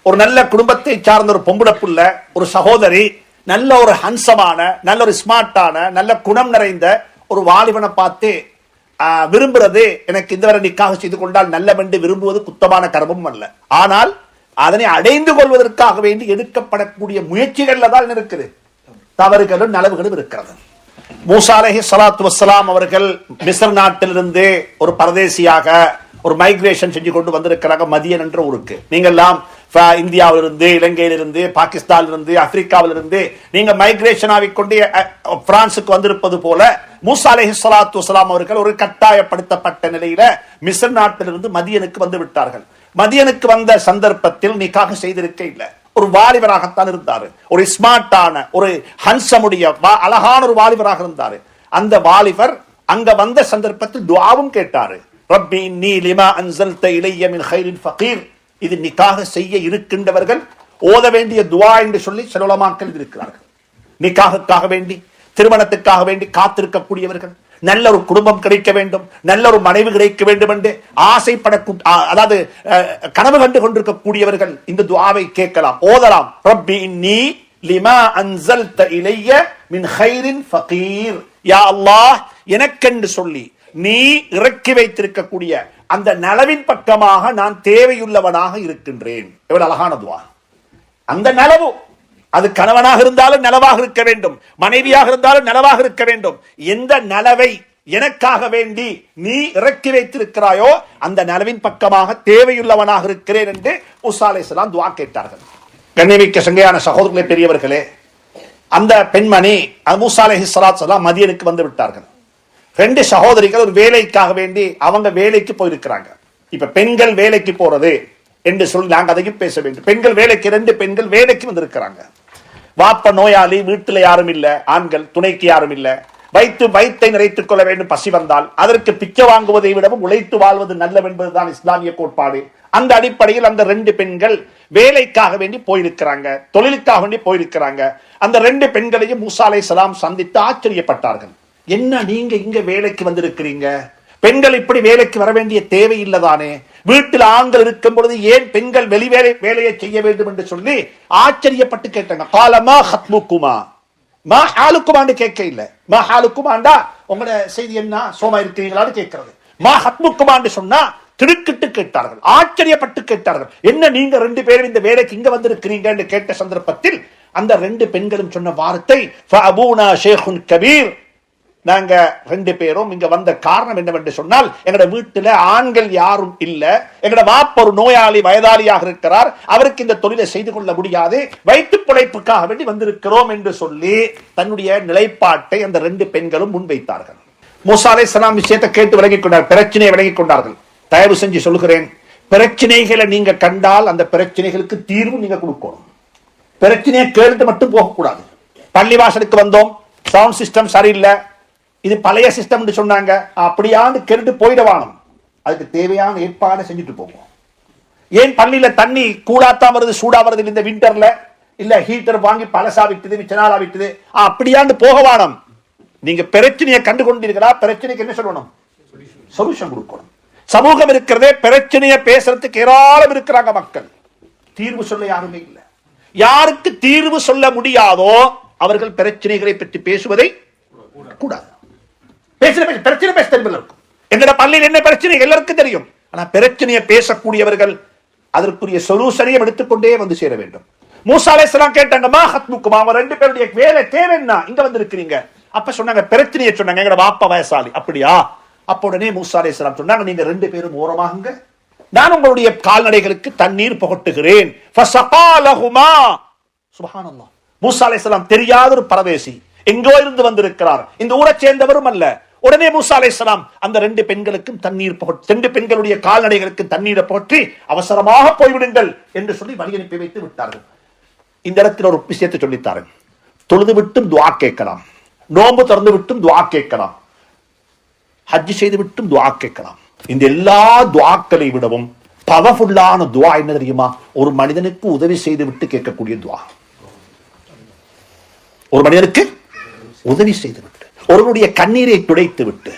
S1: ஒரு நல்ல குடும்பத்தை சார்ந்த ஒரு பொம்பளை புள்ள, ஒரு சகோதரி, நல்ல ஒரு ஹன்சமான, நல்ல ஒரு ஸ்மார்ட்டான, நல்ல குணம் நிறைந்த ஒரு வாலிபனை பார்த்து விரும்புறது, எனக்கு இந்த வரை நிக்காக செய்து கொண்டால் நல்லவென்று விரும்புவது குத்தமான கர்மம் அல்ல. ஆனால் அதனை அடைந்து கொள்வதற்காக வேண்டி எடுக்கப்படக்கூடிய முயற்சிகள்ல தான் இருக்குது தவறுகளும் நலவுகளும் இருக்கிறது. மூசா அலைஹிஸ்ஸலாத்து வஸ்ஸலாம் அவர்கள் மிஸ்ர் நாட்டிலிருந்து ஒரு பரதேசியாக ஒரு மைக்ரேஷன் செஞ்சு கொண்டு வந்திருக்கிறாங்க மதியன் என்ற ஊருக்கு. நீங்க எல்லாம் இந்தியாவிலிருந்து, இலங்கையிலிருந்து, பாகிஸ்தானிலிருந்து, ஆப்பிரிக்காவிலிருந்து நீங்க மைக்ரேஷன் ஆகிக்கொண்டு பிரான்சுக்கு வந்திருப்பது போல மூசா அலைஹிஸ்ஸலாத்து வஸ்ஸலாம் அவர்கள் ஒரு கட்டாயப்படுத்தப்பட்ட நிலையில மிஸ்ர் நாட்டிலிருந்து மதியனுக்கு வந்து விட்டார்கள். மதியனுக்கு வந்த சந்தர்ப்பத்தில் நிக்காக செய்திருக்க இல்லை. ஒரு வாலிபராகத்தான் இருந்தாரு. ஒரு ஸ்மார்ட்டான, ஒரு ஹன்சமுடைய அழகான ஒரு வாலிபராக இருந்தாரு. அந்த வாலிபர் அங்க வந்த சந்தர்ப்பத்தில் துஆவும் கேட்டாரு. ரப்பி இன்னி லிமா அன்ஸல்த இலைய மின் கைரின் ஃபகீர். இது நிக்காக செய்ய இருக்கின்றவர்கள் ஓத வேண்டிய துஆ என்று சொல்லி சில உலமாக்கள் இருக்கிறார்கள். நிக்காஹுக்காக வேண்டி, திருமணத்துக்காக வேண்டி காத்திருக்கக்கூடியவர்கள், நல்ல ஒரு குடும்பம் கிடைக்க வேண்டும், நல்ல ஒரு மனைவி கிடைக்க வேண்டும் என்று ஆசைப்பட, அதாவது கனவு கண்டு கொண்டிருக்கக்கூடியவர்கள் இந்த துஆவை கேட்கலாம், ஓதலாம். ரப்பி இன்னி லிமா அன்ஸல்த இலைய மின் கைரின் ஃபகீர். யா அல்லாஹ், எனக்கென்று சொல்லி நீ இறக்கி வைத்திருக்கக்கூடிய அந்த நலவின் பக்கமாக நான் தேவையுள்ளவனாக இருக்கின்றேன். எவ்வளவு அழகான துஆ. அந்த நலவு, அது கணவனாக இருந்தாலும் நலவாக இருக்க வேண்டும், மனைவியாக இருந்தாலும் நலவாக இருக்க வேண்டும். எந்த நலவை எனக்காக வேண்டி நீ இறக்கி வைத்திருக்கிறாயோ அந்த நலவின் பக்கமாக தேவையுள்ளவனாக இருக்கிறேன் என்று மூசா அலைஹிஸ்ஸலாம் துஆ கேட்டார்கள். கண்ணியமிக்க சங்கையான சகோதரர்களே, பெரியவர்களே, அந்த பெண்மணி மூசா அலைஹிஸ்ஸலாம் மதியனுக்கு வந்து விட்டார்கள். ரெண்டு சகோதரிகள் ஒரு வேலைக்காக வேண்டி அவங்க வேலைக்கு போயிருக்கிறாங்க. இப்ப பெண்கள் வேலைக்கு போறது என்று சொல்லி நாங்க அதையும் பேச வேண்டும். பெண்கள் வேலைக்கு, ரெண்டு பெண்கள் வேலைக்கு வந்திருக்கிறாங்க. வாப்ப நோயாளி, வீட்டுல யாரும் இல்ல, ஆண்கள் துணைக்கு யாரும் இல்ல, வயிற்றை நிறைத்துக் கொள்ள வேண்டும். பசி வந்தால் அதற்கு பிச்சை வாங்குவதை விடவும் உழைத்து வாழ்வது நல்லவென்பதுதான் இஸ்லாமிய கோட்பாடு. அந்த அடிப்படையில் அந்த ரெண்டு பெண்கள் வேலைக்காக வேண்டி போயிருக்கிறாங்க, தொழிலுக்காக வேண்டி போயிருக்கிறாங்க. அந்த ரெண்டு பெண்களையும் மூசா அலைஹிஸ்ஸலாம் சந்தித்து ஆச்சரியப்பட்டார்கள். என்ன நீங்க இங்க வேலைக்கு வந்திருக்கிறீங்க? பெண்கள் இப்படி வேலைக்கு வர வேண்டிய தேவை இல்லதானே? வீட்டில் ஆண்கள் இருக்கும் பொழுது ஏன் பெண்கள் வெளி வேலையை செய்ய வேண்டும் என்று சொல்லி ஆச்சரியப்பட்டு கேட்டாங்க. காலமா ஹத்முக்குமா மா ஹாலுக்குமான்னு கேட்க இல்ல, மா ஹாலுக்குமாண்டா உங்களோட செய்தி என்ன, சோமா இருக்கிறீங்களான்னு கேட்கிறது. மா ஹத்முக்குமான்னு சொன்னா திடுக்கிட்டு கேட்டார்கள், ஆச்சரியப்பட்டு கேட்டார்கள். என்ன நீங்க ரெண்டு பேரும் இந்த வேலைக்கு இங்க வந்திருக்கிறீங்க என்று கேட்ட சந்தர்ப்பத்தில் அந்த ரெண்டு பெண்களும் சொன்ன வார்த்தை, ஃபஅபூனா ஷேഖுன் கபீர். நாங்க ரெண்டு பேரும் இங்க வந்த காரணம் என்னவென்று சொன்னால், எங்கட வீட்டுல ஆண்கள் யாரும் இல்ல, எங்கட வாப்ப ஒரு நோயாளி வயதாளியாக இருக்கிறார், அவருக்கு இந்த தொழிலை செய்து கொள்ள முடியாது, வயிற்று பிழைப்புக்காக வேண்டி வந்திருக்கிறோம் என்று சொல்லி தன்னுடைய நிலைப்பாட்டை அந்த ரெண்டு பெண்களும் முன்வைத்தார்கள். மூசா அலைஹிஸ்ஸலாம் விஷயத்தை கேட்டு விளங்கிக் கொண்டார், பிரச்சனையை விளங்கிக் கொண்டார்கள். தயவு செஞ்சு சொல்கிறேன், பிரச்சனைகளை நீங்க கண்டால் அந்த பிரச்சனைகளுக்கு தீர்வு நீங்க கொடுக்கணும். பிரச்சனையை கேட்டு மட்டும் போகக்கூடாது. பள்ளிவாசலுக்கு வந்தோம், சவுண்ட் சிஸ்டம் சரியில்லை, இது பழைய சிஸ்டம் சொன்னாங்க, அப்படியான்னு கேட்டு போயிடவானும். அதுக்கு தேவையான ஏற்பாடு செஞ்சுட்டு போவோம். ஏன் பள்ளியில தண்ணி கூடாத்தான் வருது, சூடா வருது இந்த விண்டர்ல, இல்ல ஹீட்டர் வாங்கி பழசா விட்டுது, மிச்சனாலா விட்டுது, அப்படியான்னு போகவானம். நீங்க பிரச்சனையை கண்டு கொண்டீர்களா, பிரச்சனைக்கு என்ன சொல்லணும், சொல்யூஷன் கொடுக்கணும். சமூகம் இருக்கிறதே பிரச்சனையை பேசுறதுக்கு ஏராளம் இருக்கிறாங்க மக்கள், தீர்வு சொல்ல யாருமே இல்லை. யாருக்கு தீர்வு சொல்ல முடியாதோ அவர்கள் பிரச்சனைகளை பற்றி பேசுவதை கூடாது. பிரச்சனை பேச தெரியும். எங்கட பள்ளியில் என்ன பிரச்சனை எல்லாருக்கும் தெரியும். ஆனா பிரச்சனையை பேசக்கூடியவர்கள் அதற்குரிய சொல்யூஷனையும் எடுத்துக்கொண்டே வந்து சேர வேண்டும். மூசா அலைஹிஸ்ஸலாம் கேட்டாங்க, மா ஹத்முக்குமா, அவங்க ரெண்டு பேருடைய வேலை தேவை என்ன, இங்க வந்திருக்கிறீங்க. அப்ப சொன்னாங்க, பிரச்சனையை சொன்னாங்க, எங்கட வாப்பா வயசாளி. அப்படியா? அப்ப உடனே மூசா அலைஹிஸ்ஸலாம் சொன்னாங்க, நீங்க ரெண்டு பேரும் ஓரமாகுங்க, நான் உங்களுடைய கால்நடைகளுக்கு தண்ணீர் புகட்டுகிறேன். ஃபஸகாலஹுமா, சுப்ஹானல்லாஹ், மூசா அலைஹிஸ்ஸலாம் தெரியாத ஒரு பரதேசி, எங்கோ இருந்து வந்திருக்கிறார், இந்த ஊரை சேர்ந்தவரும் அல்ல. உடனே மூசா அலைஹிஸ்ஸலாம் அந்த ரெண்டு பெண்களுக்கும் தண்ணீர் ரெண்டு பெண்களுடைய கால்நடைகளுக்கு தண்ணீரை போற்றி அவசரமாக போய்விடுங்கள் என்று சொல்லி வழி அனுப்பி வைத்து விட்டார்கள். இந்த இடத்தில் ஒரு விஷயத்தை சொல்லித்தாரு. தொழுது விட்டும் துஆ கேட்கலாம், நோன்பு திறந்து விட்டும் துஆ கேட்கலாம், ஹஜ் செய்து விட்டும் துஆ கேட்கலாம். இந்த எல்லா துஆக்களை விடவும் பவர்ஃபுல்லான துஆ என்ன தெரியுமா? ஒரு மனிதனுக்கு உதவி செய்து விட்டு கேட்கக்கூடிய துஆ. ஒரு மனிதனுக்கு உதவி செய்து விட்டு, ஒருவருடைய கண்ணீரை துடைத்து விட்டு,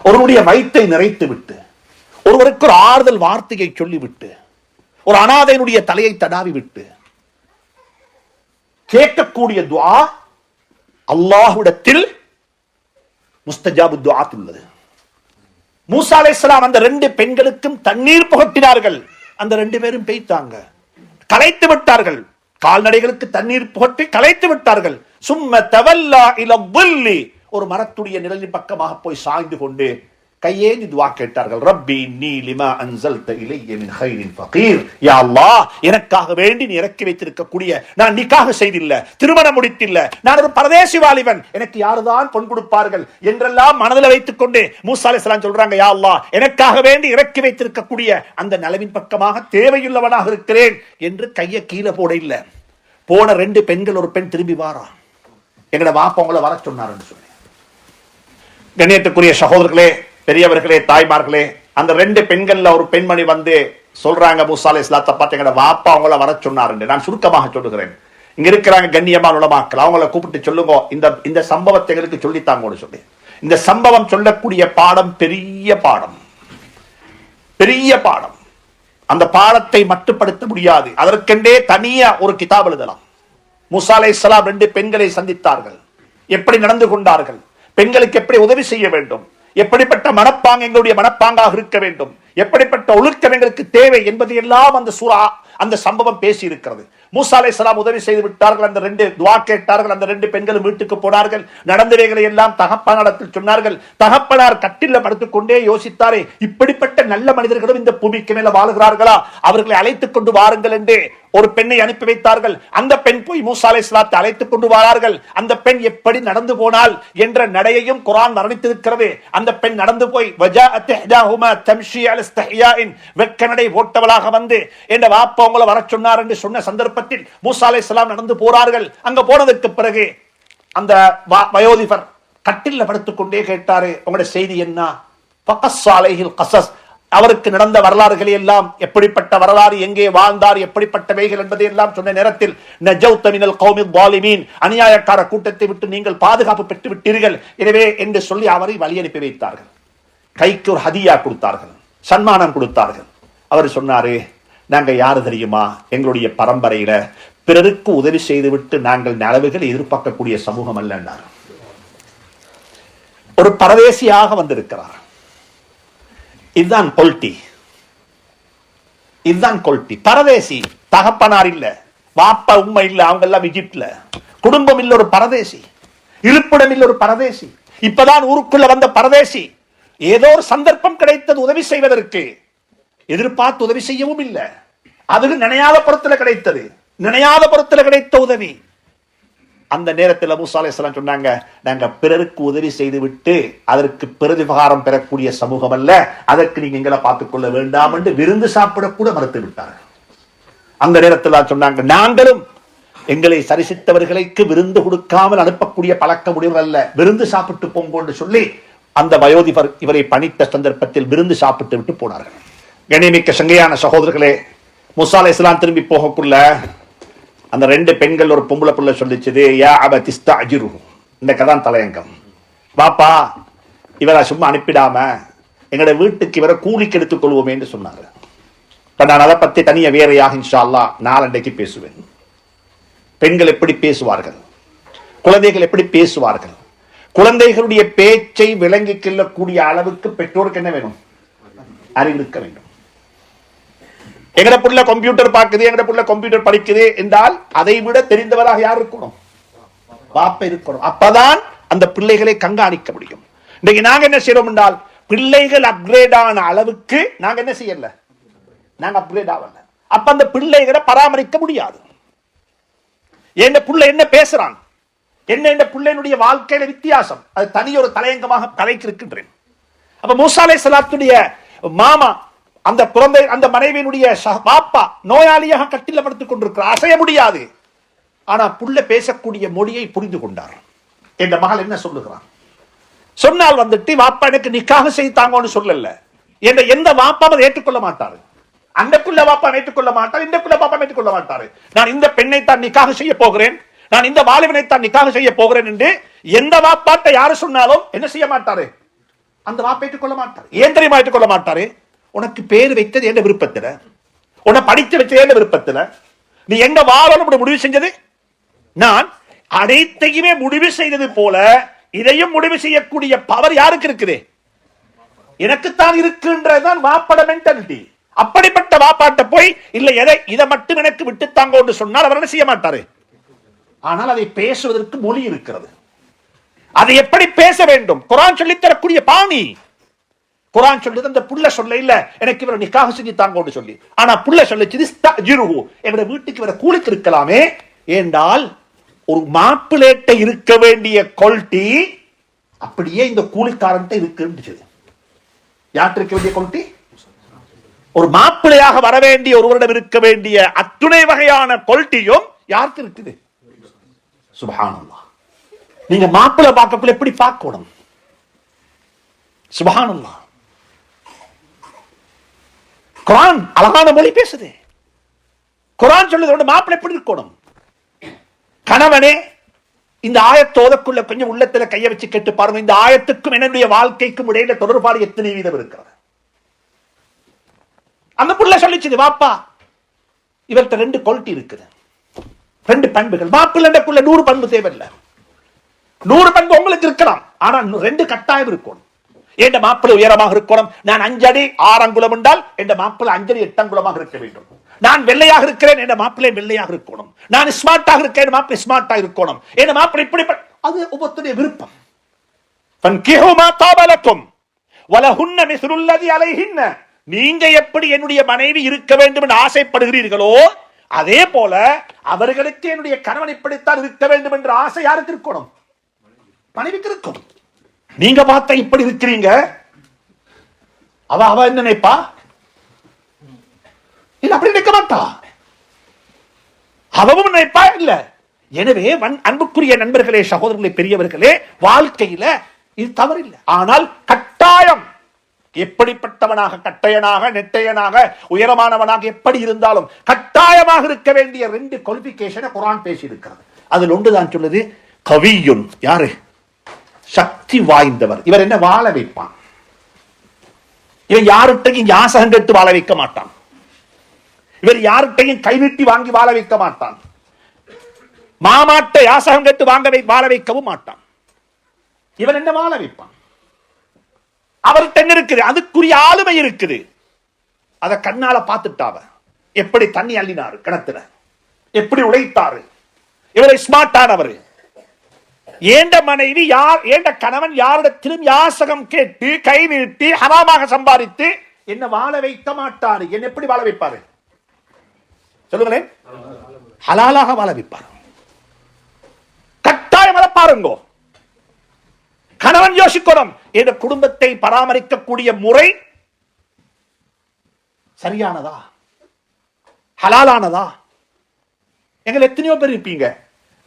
S1: ஒருவருடைய வயிற்றை நிறைத்து விட்டு, ஒருவருக்கு ஒரு ஆறுதல் வார்த்தையை சொல்லிவிட்டு, ஒரு அனாதையினுடைய தலையை தடாவி விட்டு கேட்கக்கூடிய துஆ அல்லாஹ்விடத்தில் முஸ்தஜாபு துஆ உள்ளது. மூசா அலைஹிஸ்ஸலாம் அந்த ரெண்டு பெண்களுக்கும் தண்ணீர் புகட்டினார்கள். அந்த ரெண்டு பேரும் பெய்தாங்க, கலைத்து விட்டார்கள். கால்நடைகளுக்கு தண்ணீர் புகட்டி கலைத்து விட்டார்கள். சும்ம தவல்லா இல ظில்லி, ஒரு மரத்துடைய நிழலின் பக்கமாக போய் சாய்ந்து கொண்டு கையேந்தி துஆ கேட்டார்கள். ரப்பி இன்னி லிமா அன்ஸல்த இலைய மின் கைரின் ஃபகீர். யா அல்லாஹ், எனக்காக வேண்டி நீ இறக்கி வைத்திருக்கக்கூடிய, நான் நிக்காஹ் செய்தில்ல, திருமணம் முடித்தில்ல, நான் ஒரு பரதேசி வாலிபன், எனக்கு யாருதான் பொன் கொடுப்பார்கள் என்றெல்லாம் மனதில் வைத்துக் கொண்டு மூசா அலைஹிஸ்ஸலாம் சொல்றாங்க, யா அல்லாஹ், எனக்காக வேண்டி இறக்கி வைத்திருக்கக்கூடிய அந்த நிலவின் பக்கமாக தேவையுள்ளவனாக இருக்கிறேன் என்று கையை கீழே போட இல்ல. போன ரெண்டு பெண்கள், ஒரு பெண் திரும்பி வாரா, எங்கட வாப்பா உங்களை வர சொன்னார் என்று சொல்லி. கண்ணியத்துக்குரிய சகோதரர்களே, பெரியவர்களே, தாய்மார்களே, அந்த ரெண்டு பெண்கள்ல ஒரு பெண்மணி வந்து சொல்றாங்க, மூசா அலைஹிஸ்ஸலாத்தை பார்த்து எங்கட வாப்பா அவங்கள வர சொன்னார் என்று. நான் சுருக்கமாக சொல்லுகிறேன். இங்க இருக்கிறாங்க கண்ணியமான உலமாக்கள், அவங்கள கூப்பிட்டு சொல்லுங்க, இந்த சம்பவத்தை எங்களுக்கு சொல்லித்தாங்கன்னு சொல்லி. இந்த சம்பவம் சொல்லக்கூடிய பாடம் பெரிய பாடம், பெரிய பாடம். அந்த பாடத்தை மட்டுப்படுத்த முடியாது, அதற்கென்றே தனியா ஒரு கிதாப் எழுதலாம். மூசா அலைஹிஸ்ஸலாம் ரெண்டு பெண்களை சந்தித்தார்கள், எப்படி நடந்து கொண்டார்கள், பெண்களுக்கு எப்படி உதவி செய்ய வேண்டும், எப்படிப்பட்ட மனப்பாங்க எங்களுடைய மனப்பாங்காக இருக்க வேண்டும், எப்படிப்பட்ட ஒழுக்கம் எங்களுக்கு தேவை என்பதை எல்லாம் அந்த சூரா, அந்த சம்பவம் பேசி இருக்கிறது. மூசா அலைஹிஸ்ஸலாம் உதவி செய்து விட்டார்கள், அந்த ரெண்டு துஆ கேட்டார்கள், அந்த ரெண்டு பெண்களும் வீட்டுக்கு போனார்கள். நடந்தவைகளை எல்லாம் தகப்பனாரிடத்தில் சொன்னார்கள். தகப்பனார் கட்டில படுத்துக் கொண்டே யோசித்தாரே, இப்படிப்பட்ட நல்ல மனிதர்களும் இந்த பூமிக்கு மேல வாழுகிறார்களா, அவர்களை அழைத்துக் கொண்டு வாருங்கள் என்று ஒரு பெண்ணை அனுப்பி வைத்தார்கள். அந்த பெண் போய் மூசா அலைஹிஸ்ஸலாத்தை அழைத்துக் கொண்டு வாரார்கள். அந்த பெண் எப்படி நடந்து போனாள் என்ற நடையையும் குர்ஆன் வர்ணித்திருக்கிறது. அந்த பெண் நடந்து போய் வஜாஅத் இஹ்தாஹுமா தம்ஷி அலா இஸ்திஹ்யாஇன், வெட்க நடை போட்டவளாக வந்து என்ற வாப்பா உங்களை வர சொன்னார் என்று சொன்ன சந்தர்ப்பத்தில் மூசா அலைஹிஸ்ஸலாம் நடந்து போறார்கள். அங்க போனதற்கு பிறகு அந்த வயோதிபர் கட்டில்ல படுத்துக் கொண்டே கேட்டாரு, உங்களுடைய செய்தி என்ன? ஃபகஸ் அலைஹில் கஸஸ், அவருக்கு நடந்த வரலாறுகளை எல்லாம், எப்படிப்பட்ட வரலாறு, எங்கே வாழ்ந்தார், எப்படிப்பட்டவைகள் என்பதை எல்லாம் சொன்ன நேரத்தில் நஜௌத மினல் கௌமி ظالمين, அநியாயக்கார கூட்டத்தை விட்டு நீங்கள் பாதுகாப்பு பெற்று விட்டீர்கள் எனவே என்று சொல்லி அவரை வழி அனுப்பி வைத்தார்கள். கைக்கு ஒரு ஹதியா கொடுத்தார்கள், சன்மானம் கொடுத்தார்கள். அவர் சொன்னாரு, நாங்க யாரு தெரியுமா, எங்களுடைய பரம்பரையில பிறருக்கு உதவி செய்துவிட்டு நாங்கள் நலவுகள் எதிர்பார்க்கக்கூடிய சமூகம் அல்ல என்றார். ஒரு பரதேசியாக வந்திருக்கிறார். இதுதான் கொல்டி, இதுதான் கொல்டி. பரதேசி, தகப்பனார் இல்ல, வாப்பா உண்மை இல்ல, அவங்க எல்லாம் இஜிப்ட்ல, குடும்பம் இல்ல, ஒரு பரதேசி, இருப்பிடம் இல்ல, ஒரு பரதேசி, இப்பதான் ஊருக்குள்ள வந்த பரதேசி. ஏதோ ஒரு சந்தர்ப்பம் கிடைத்தது உதவி செய்வதற்கு, எதிர்பார்த்து உதவி செய்யவும் இல்லை, அது நினையாத புறத்துல கிடைத்தது, நினையாத புறத்துல கிடைத்த உதவி. அந்த நேரத்தில் மூசா அலைஹிஸ்ஸலாம் சொன்னாங்க, நாங்க பிறருக்கு உதவி செய்து விட்டு அதற்கு பிரதிபகாரம் பெறக்கூடிய சமூகம் அல்ல, அதற்கு நீங்க எங்களை பார்த்துக் கொள்ள வேண்டாம் என்று விருந்து சாப்பிடக்கூட மறுத்து விட்டார்கள். அந்த நேரத்தில் சொன்னாங்க, நாங்களும் எங்களை சரிசித்தவர்களுக்கு விருந்து கொடுக்காமல் அனுப்பக்கூடிய பழக்கம் உடையவர் அல்ல, விருந்து சாப்பிட்டு போங்கன்னு சொல்லி அந்த வயோதிபர் இவரை பணித்த சந்தர்ப்பத்தில் விருந்து சாப்பிட்டு விட்டு போனார்கள். கண்ணியமிக்க சங்கையான சகோதரர்களே, மூசா அலைஹிஸ்ஸலாம் திரும்பி போகக்குள்ள அந்த ரெண்டு பெண்கள், ஒரு பொம்பளை பிள்ளை சொல்லிச்சது, யா அபதி இஸ்தஅஜிருஹு, இந்த கதான் தலையங்கம். பாப்பா, இவரை சும்மா அனுப்பிடாம எங்களுடைய வீட்டுக்கு இவரை கூலிக்கு எடுத்துக் கொள்வோமே என்று சொன்னாரு. நான் அதை பத்தி தனிய வேறையாக இன்ஷா அல்லாஹ் நாளண்டைக்கு பேசுவேன். பெண்கள் எப்படி பேசுவார்கள், குழந்தைகள் எப்படி பேசுவார்கள், குழந்தைகளுடைய பேச்சை விளங்கி கொள்ளக்கூடிய அளவுக்கு பெற்றோருக்கு என்ன வேணும், அறிவு இருக்க வேண்டும். எங்கட புள்ள கம்ப்யூட்டர் பார்க்குது, எங்கட புள்ள கம்ப்யூட்டர் படிக்குது என்றால் அதை விட தெரிந்தவராக யார் இருக்கணும், பாப்பா இருக்கணும். அப்பதான் அந்த பிள்ளைகளை கண்காணிக்க முடியும். இன்னைக்கு நாங்க என்ன செய்யறோம் என்றால், பிள்ளைகள் அப்கிரேட் ஆன அளவுக்கு நாங்க என்ன செய்யல, நாங்க அப்கிரேட் ஆகல. அப்ப அந்த பிள்ளைகளை பராமரிக்க முடியாது. என் புள்ள என்ன பேசுறான், என்ன பிள்ளையினுடைய வாழ்க்கையில வித்தியாசம், அது தனி ஒரு தலையங்கமாக தலைக்கு இருக்கின்றேன். அப்ப மூசா அலைஹிஸ்ஸலாத்துடைய மாமா அந்த குழந்தை அந்த மனைவியினுடைய பாப்பா நோயாளியாக கட்டில படுத்துக் கொண்டிருக்கிறார், அசைய முடியாது. ஆனா புள்ள பேசக்கூடிய மொழியை புரிந்து கொண்டார். என் மகள் என்ன சொல்லுகிறான் சொன்னால் வந்துட்டு வாப்பா எனக்கு நிக்காக செய்தாங்கன்னு சொல்லல. எந்த வாப்பாவை ஏற்றுக்கொள்ள மாட்டாரு, அந்தக்குள்ள வாப்பா ஏற்றுக்கொள்ள மாட்டார், இந்தக்குள்ள பாப்பா ஏற்றுக்கொள்ள மாட்டாரு. நான் இந்த பெண்ணை தான் நிக்காக செய்ய போகிறேன், நான் இந்த வாலிபனை தான் நிக்காக செய்ய போகிறேன் என்று எந்த வாப்பாட்ட யாரு சொன்னாலும் என்ன செய்ய மாட்டாரு, அந்த வாப்பை ஏற்றுக்கொள்ள மாட்டாரு. ஏன் தெரியுமா ஏற்றுக்கொள்ள மாட்டாரு? உனக்கு பேர் வைத்தது எந்த விருப்பத்துல, உன்னை படித்து வச்சது எந்த விருப்பத்துல, நீ எங்க வாழணும் முடிவு செஞ்சது நான். அனைத்தையுமே முடிவு செய்தது போல இதையும் முடிவு செய்யக்கூடிய பவர் யாருக்கு இருக்குது? எனக்குத்தான் இருக்குன்றதுதான் வாப்பட மென்டாலிட்டி. அப்படிப்பட்ட வாப்பாட்ட போய் இல்ல இதை மட்டும் எனக்கு விட்டுத்தாங்க என்று சொன்னால் அவர் என்ன செய்ய மாட்டாரு. ஆனால் அதை பேசுவதற்கு மொழி இருக்கிறது. அதை எப்படி பேச வேண்டும் குர்ஆன் சொல்லித் தரக்கூடிய பாணி. குர்ஆன் சொல்லுது அந்த புள்ள சொல்ல இல்ல எனக்கு இவரை நிக்காக செஞ்சு தாங்க சொல்லி, ஆனா புள்ள சொல்லிச்சு எங்க வீட்டுக்கு இவரை கூலிக்கு இருக்கலாமே என்றால் ஒரு மாப்பிளேட்ட இருக்க வேண்டிய குவாலிட்டி அப்படியே இந்த கூலிக்காரன் இருக்கு. யார்கிட்ட இருக்க வேண்டிய குவாலிட்டி? ஒரு மாப்பிளையாக வர வேண்டிய ஒருவரிடம் இருக்க வேண்டிய அத்துணை வகையான குவாலிட்டியும் யாருக்கு இருக்குது? சுப்ஹானல்லாஹ். நீங்க மாப்பிளை பார்க்கக்குள்ள எப்படி பார்க்கணும்? சுப்ஹானல்லாஹ். குர்ஆன் அழகான மொழி பேசுது. குர்ஆன் சொல்லுது மாப்பிளை எப்படி இருக்கணும். கணவனே இந்த ஆயத்தோதக்குள்ள கொஞ்சம் உள்ளத்துல கைய வச்சு கேட்டு பாருங்க, இந்த ஆயத்துக்கும் என்னுடைய வாழ்க்கைக்கும் இடையில தொடர்பாடு எத்தனை வீதம் இருக்கிறது. அந்த புள்ள சொல்லிச்சு வாப்பா இவர்கிட்ட 2 குவாலிட்டி இருக்குது, 2 பண்புகள். மாப்பிள்ளைக்குள்ள 100 பண்பு தேவையில்லை, 100 பண்பு உங்களுக்கு இருக்கலாம், ஆனா 2 கட்டாயம் இருக்கணும். என் மாப்பிள்ளை உயரமாக இருக்கணும். நான் 5 அடி 6 அங்குலம் என்றால் என் மாப்பிள்ளை 5 அடி 8 அங்குலமாக இருக்க வேண்டும். நான் வெள்ளையாக இருக்கிறேன், என் மாப்பிள்ளை வெள்ளையாக இருக்கணும். நான் ஸ்மார்ட்டாக இருக்கேன், மாப்பிள்ளை ஸ்மார்ட்டா இருக்கணும். என் மாப்பிள்ளை இப்படி, அது ஒவ்வொருத்தருடைய விருப்பம். நீங்க எப்படி என்னுடைய மனைவி இருக்க வேண்டும் என்று ஆசைப்படுகிறீர்களோ அதே போல அவர்களுக்கு என்னுடைய கணவன் இப்படித்தான் இருக்க வேண்டும் என்ற ஆசை யாருக்கு இருக்கணும்? மனைவிக்கு இருக்கும். நீங்க பார்த்தா இப்படி இருக்கிறீங்க, அவ என்ன நினைப்பா? இல்ல அப்படி நினைக்க மாட்டா, அவவும் நினைப்பா இல்ல. எனவே அன்புக்குரிய நண்பர்களே, சகோதரர்களே, பெரியவர்களே, வாழ்க்கையில இது தவறில்லை. ஆனால் கட்டாயம் எப்படிப்பட்டவனாக, கட்டையனாக, நெட்டையனாக, உயரமானவனாக எப்படி இருந்தாலும் கட்டாயமாக இருக்க வேண்டிய 2 குவாலிபிகேஷனை குர்ஆன் பேசி இருக்கிறது. அதில் ஒன்றுதான் சொல்லுது கவியுன். யாரு? சக்தி வாய்ந்தவர். இவர் என்ன வாழ வைப்பான்? இவன் யார்கிட்டையும் யாசகம் கேட்டு வாழ வைக்க மாட்டான். இவர் யார்கிட்டையும் கை நீட்டி வாங்கி வாழ வைக்க மாட்டான். மாமாட்ட யாசகம் கேட்டு வாழ வைக்கவும் மாட்டான். இவன் என்ன வாழ வைப்பான்? அவர்கிட்ட என்ன இருக்குது? அதுக்குரிய ஆளுமை இருக்குது. அத கண்ணால பார்த்துட்டாவ. எப்படி தண்ணி அள்ளினாரு கிணத்துல, எப்படி உழைத்தாரு, இவரை ஸ்மார்ட்டானவர். ஏண்ட மனைவி ஏண்ட கணவன் யாரிடத்திலும் யாசகம் கேட்டு கை நீட்டி ஹராமாக சம்பாதித்து என்ன வாழ வைக்க மாட்டாரு. என்ன எப்படி வாழ வைப்பாரு சொல்லுங்களேன்? ஹலாலாக வாழ வைப்பார். கட்டாயம் அதை பாருங்க. கணவன் யோசிக்கணும், என் குடும்பத்தை பராமரிக்கக்கூடிய முறை சரியானதா, ஹலாலானதா? எங்களை எத்தனையோ பேர் இருப்பீங்க,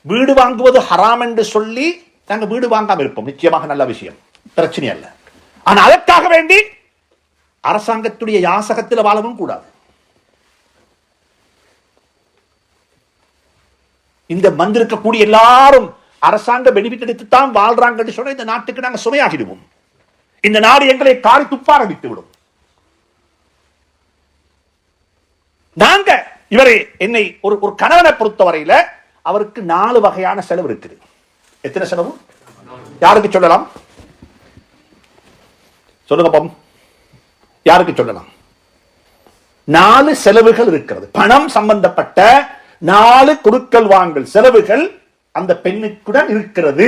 S1: வீடு வாங்குவது ஹராம் என்று சொல்லி நாங்க வீடு வாங்காம இருப்போம். நிச்சயமாக நல்ல விஷயம், பிரச்சனை அல்ல. ஆனா அதற்காக வேண்டி அரசாங்கத்துடைய யாசகத்தில் வாழவும் கூடாது. இந்த வந்திருக்கக்கூடிய எல்லாரும் அரசாங்க பெனிஃபிட் எடுத்து தான் வாழ்றாங்க சொன்ன இந்த நாட்டுக்கு நாங்கள் சுமையாகிடுவோம். இந்த நாடு எங்களை காரி துப்பார விட்டு விடும். நாங்க இவரை என்னை ஒரு கணவனை பொறுத்தவரையில அவருக்கு 4 வகையான செலவு இருக்குது. எத்தனை செலவு யாருக்கு சொல்லலாம்? சொல்லுங்க பாப்போம், யாருக்கு சொல்லலாம்? 4 செலவுகள் இருக்கிறது. பணம் சம்பந்தப்பட்ட 4 கொடுக்கல் வாங்கல் செலவுகள் அந்த பெண்ணுக்குடன் இருக்கிறது.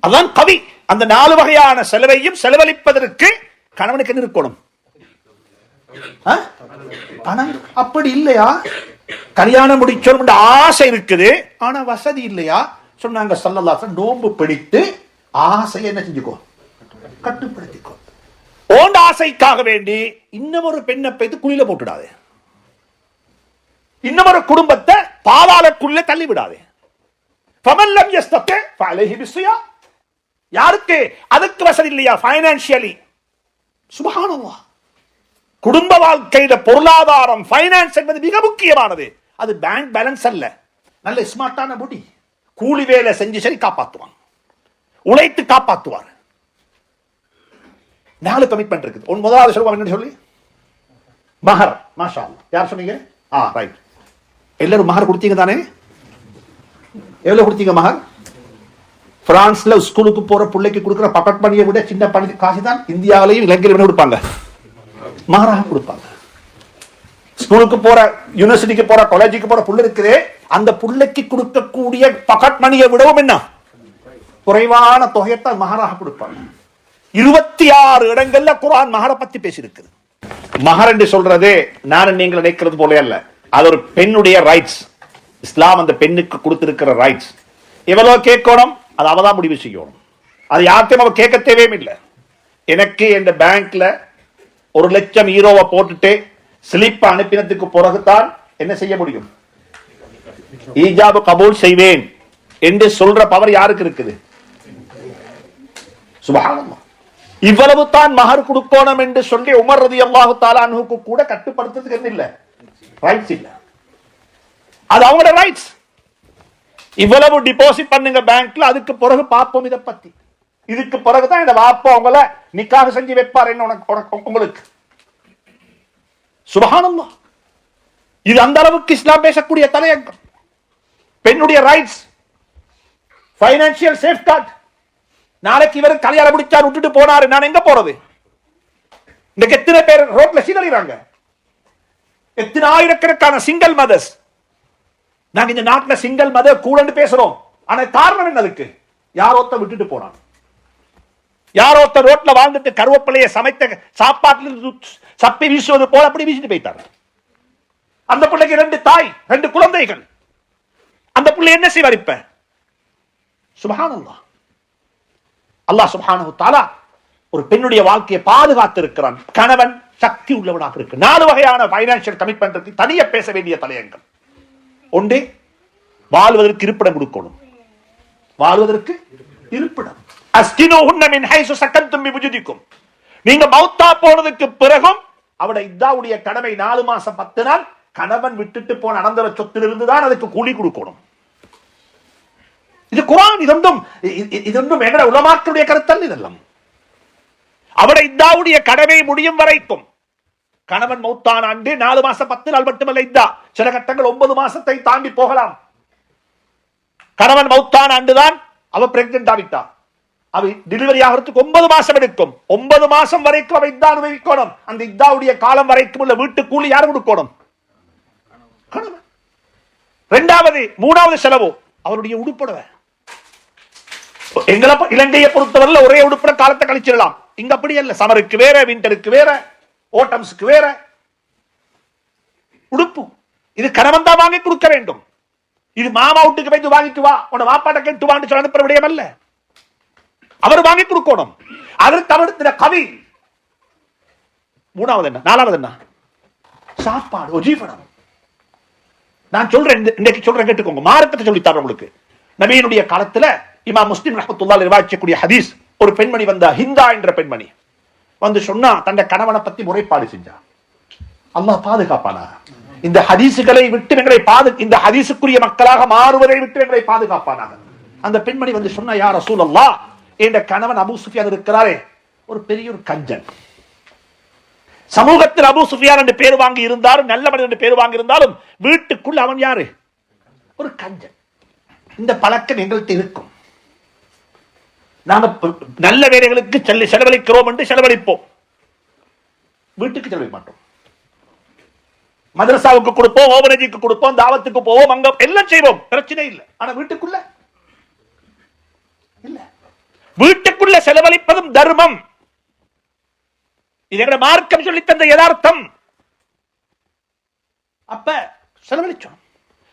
S1: அதான் கவி. அந்த 4 வகையான செலவையும் செலவழிப்பதற்கு கணவனுக்கு என்ன இருக்கணும்? பணம். அப்படி இல்லையா? கல்யாணம் முடிச்சோம் ஆசை இருக்குது, ஆனா வசதி இல்லையா? சொன்னாங்க ஸல்லல்லாஹு அலைஹி வஸல்லம், நோன்பு பிடித்து ஆசையை என்ன செஞ்சுக்கோ, கட்டுப்படுத்திக்கோ. ஓண்ட ஆசைக்காக வேண்டி இன்னமொரு பெண்ணை பைத்து குழியில போட்டுடாதே, இன்னமொரு குடும்பத்தை பாதாளக்குள்ள தள்ளி விடாதே. ஃபமன் லம் யஸ்ததி ஃபஅலைஹி பிஸ்ஸியாம். யாருக்கு அதுக்கு வசதி இல்லையா ஃபைனான்சியலி, சுப்ஹானல்லாஹ். குடும்ப வாழ்க்கையில பொருளாதாரம், ஃபைனான்ஸ் என்பது மிக முக்கியமானது. அது பேங்க் பேலன்ஸ் அல்ல. நல்ல ஸ்மார்ட்டான புடி, கூலி வேலை செஞ்சு சரி காப்பாத்துவான், உழைத்து காப்பாத்துவார். 4 கமிட்மெண்ட் இருக்குது. முதலாவது சொல்லுவாங்க, என்ன சொல்லி? மஹர். மாஷா அல்லாஹ். யார் சொன்னீங்க? ரைட். எல்லாரும் மஹர் கொடுத்தீங்க தானே? எவ்வளவு கொடுத்தீங்க மஹர்? பிரான்ஸ்ல ஸ்கூலுக்கு போற பிள்ளைக்கு கொடுக்கிற பாக்கெட் மணியை விட சின்ன பணி காசு தான் இந்தியாவிலையும் இலங்கையிலும் கொடுப்பாங்க, மஹராக கொடுப்பாங்க. ஸ்கூலுக்கு போற, யூனிவர்சிட்டிக்கு போற, காலேஜுக்கு போற புள்ள இருக்குது, அந்த புள்ளைக்கு கொடுக்கக்கூடிய பாக்கெட் மணியை விடவும் என்ன குறைவான தொகையத்தான் மஹராக கொடுப்பாங்க. 26 இடங்கள்ல குர்ஆன் மஹர பத்தி பேசியிருக்குது. மஹர் என்று சொல்றது நான் நீங்கள் நினைக்கிறது போல அல்ல, அது ஒரு பெண்ணுடைய ரைட்ஸ். இஸ்லாம் அந்த பெண்ணுக்கு கொடுத்திருக்கிற ரைட்ஸ். எவ்வளவு கேட்கணும் அது அவதான் முடிவு செய்யணும். அது யார்த்தையும் அவ கேட்க தேவையில்லை. எனக்கு என் பேங்க்ல 1 லட்சம் யூரோவை போட்டுட்டு ஸ்லிப் அனுப்பினதுக்கு பிறகுதான் என்ன செய்ய முடியும், ஈஜாபு கபூல் செய்வேன் என்று சொல்ற பவர் யாருக்கு இருக்குது? சுப்ஹானல்லாஹ். இவ்வளவு தான் மஹர் கொடுக்கணும் என்று சொல்லி உமர் ரலியல்லாஹு தஆலா அன்ஹுக்கு கூட கட்டுப்படுத்துறதுக்கு என்ன இல்ல, ரைட்ஸ் இல்ல. அது அவங்களோட ரைட்ஸ். இவ்வளவு டிபாசிட் பண்ணுங்க பேங்க்ல, அதுக்கு பிறகு பாப்போம் இதை பத்தி. இதுக்கு பிறகுதான் இந்த வாப்பா உங்களை நிக்காஹ் செஞ்சு வைப்பார் என்ன உங்களுக்கு. சுப்ஹானல்லாஹ். இது அந்த அளவுக்கு இஸ்லாம் பேசக்கூடிய தலையங்கம். பெண்ணுடைய ரைட்ஸ், ஃபைனான்சியல் சேஃப்கார்ட். நாளைக்கு இவர் கல்யாணம் முடிச்சார், விட்டுட்டு போனாரு, நான் எங்க போறது? இன்னைக்கு எத்தனை பேர் ரோட்ல சீரழிறாங்க, எத்தனை ஆயிரக்கணக்கான சிங்கிள் மதர்ஸ். நாங்க இந்த நாட்டில் சிங்கிள் மதர் கூடன்னு பேசுறோம், ஆனா காரணம் என்ன? அதுக்கு யாரோத்த விட்டுட்டு போனான், யாரோத்த ரோட்ல வாழ்ந்துட்டு கருவேப்பிலையை சமைத்த சாப்பாட்டில் சப்பி வீசுவது போல அப்படி வீசிட்டு போயிட்டாங்க. அந்த பிள்ளைக்கு 2 தாய், 2 குழந்தைகள். அந்த பிள்ளை என்ன செய்வார் இப்ப? சுப்ஹானல்லாஹ். அல்லாஹ் சுப்ஹானஹு தஆலா ஒரு பெண்ணுடைய வாழ்க்கையை பாதுகாத்து இருக்கிறான். கணவன் சக்தி உள்ளவனாக இருக்கு. 4 வகையான ஃபைனான்சியல் கமிட்மெண்ட் தனியே பேச வேண்டிய தலையங்கம். ஒன்று, வாழ்வதற்கு இருப்பிடம் கொடுக்கணும். வாழ்வதற்கு இருப்பிடம். அஸ்கினூஹுன்ன மின் ஹைசு சகன்தும் பிவுஜுதிக்கும். நீங்க மௌத்தா போனதுக்கு பிறகும் அவட இத்தாவுடைய கடமை 4 மாசம் 10 நாள் கணவன் விட்டுட்டு போன அனந்தர சொத்திலிருந்து தான் அதுக்கு கூலி கொடுக்கணும். இது குர்ஆன். இதொன்றும் எங்கட உலமாக்களுடைய கருத்தல். இதெல்லாம் அவட இத்தாவுடைய கடமை முடியும் வரைக்கும். கணவன் மௌத்தான ஆண்டு 4 மாசம் 10 நாள் மட்டுமல்ல இத்தா, சில கட்டங்கள் 9 மாசத்தை தாண்டி போகலாம். கணவன் மௌத்தான ஆண்டுதான் அவ பிரெக்னன்ட் ஆகிட்டா, அவ டெலிவரி ஆகிறதுக்கு 9 மாசம் எடுக்கும். 9 மாசம் வரைக்கும் அவ இத்தா அனுபவிக்கணும். அந்த இத்தாவுடைய காலம் வரைக்கும் உள்ள வீட்டு கூலி யார் கொடுக்கணும்? கணவன். 2வது 3வது செலவு அவருடைய உடுப்புடவை. எங்களை இலங்கையை பொறுத்தவரை ஒரே உடுப்புட காலத்தை கழிச்சிடலாம். இங்க அப்படி அல்ல. சமருக்கு வேற, விண்டருக்கு வேற, ஓட்டம்ஸ்க்கு வேற உடுப்பு. இது கணவன் தான் வாங்கி கொடுக்க வேண்டும். இது மாமா வீட்டுக்கு போய் வாங்கிட்டு வா, உன வாப்பாட்ட கேட்டு வான்னு சொல்ல அனுப்புற விடயம் அல்ல. அவர் வாங்கி கொடுக்கணும். அதற்கு அவருக்கு கவி. 3வது என்ன, 4வது என்ன? சாப்பாடு, ஒஜீவனம். நான் சொல்றேன், இன்னைக்கு சொல்றேன் கேட்டுக்கோங்க. மார்க்கத்தை சொல்லித்தார் உங்களுக்கு. நபியினுடைய காலத்துல இமாம் முஸ்லிம் ரஹ்மத்துல்லாஹி அலைஹி ரிவாயத் ஹதீஸ், ஒரு பெண்மணி வந்த, ஹிந்தா என்ற பெண்மணி வந்து சொன்னா, தன்னை கணவனை பத்தி முறைப்பாடு செஞ்சா. அல்லாஹ் பாதுகாப்பானாக. இந்த ஹதீசுகளை விட்டு எங்களை இந்த ஹதீசுக்குரிய மக்களாக மாறுவதை விட்டு எங்களை பாதுகாப்பானாக. அந்த பெண்மணி வந்து சொன்னா, யா ரசூலல்லாஹ், என்ற கணவன் அபூ சுஃபியான் இருக்கிறாரே, ஒரு பெரிய ஒரு கஞ்சன். சமூகத்தில் அபூ சுஃபியான் என்று பேர் வாங்கி இருந்தாலும், நல்ல மனிதன் என்று பேர் வாங்கி இருந்தாலும், வீட்டுக்குள் அவன் யாரு? ஒரு கஞ்சன். இந்த பழக்கம் எங்கள்கிட்ட இருக்கும். நாம நல்ல வேலைகளுக்கு செலவழிக்கிறோம் என்று செலவழிப்போம், வீட்டுக்கு செலவழிக்க மாட்டோம். மதரசாவுக்கு கொடுப்போம், ஓவரேஜுக்கு கொடுப்போம், தாவத்துக்கு போவோம், அங்க எல்லாம் செய்வோம், பிரச்சனை இல்லை. ஆனா வீட்டுக்குள்ள இல்ல. வீட்டுக்குள்ள செலவழிப்பதும் தர்மம். இது மார்க்கம் சொல்லி தந்த யதார்த்தம். அப்ப செலவழிச்சோம்.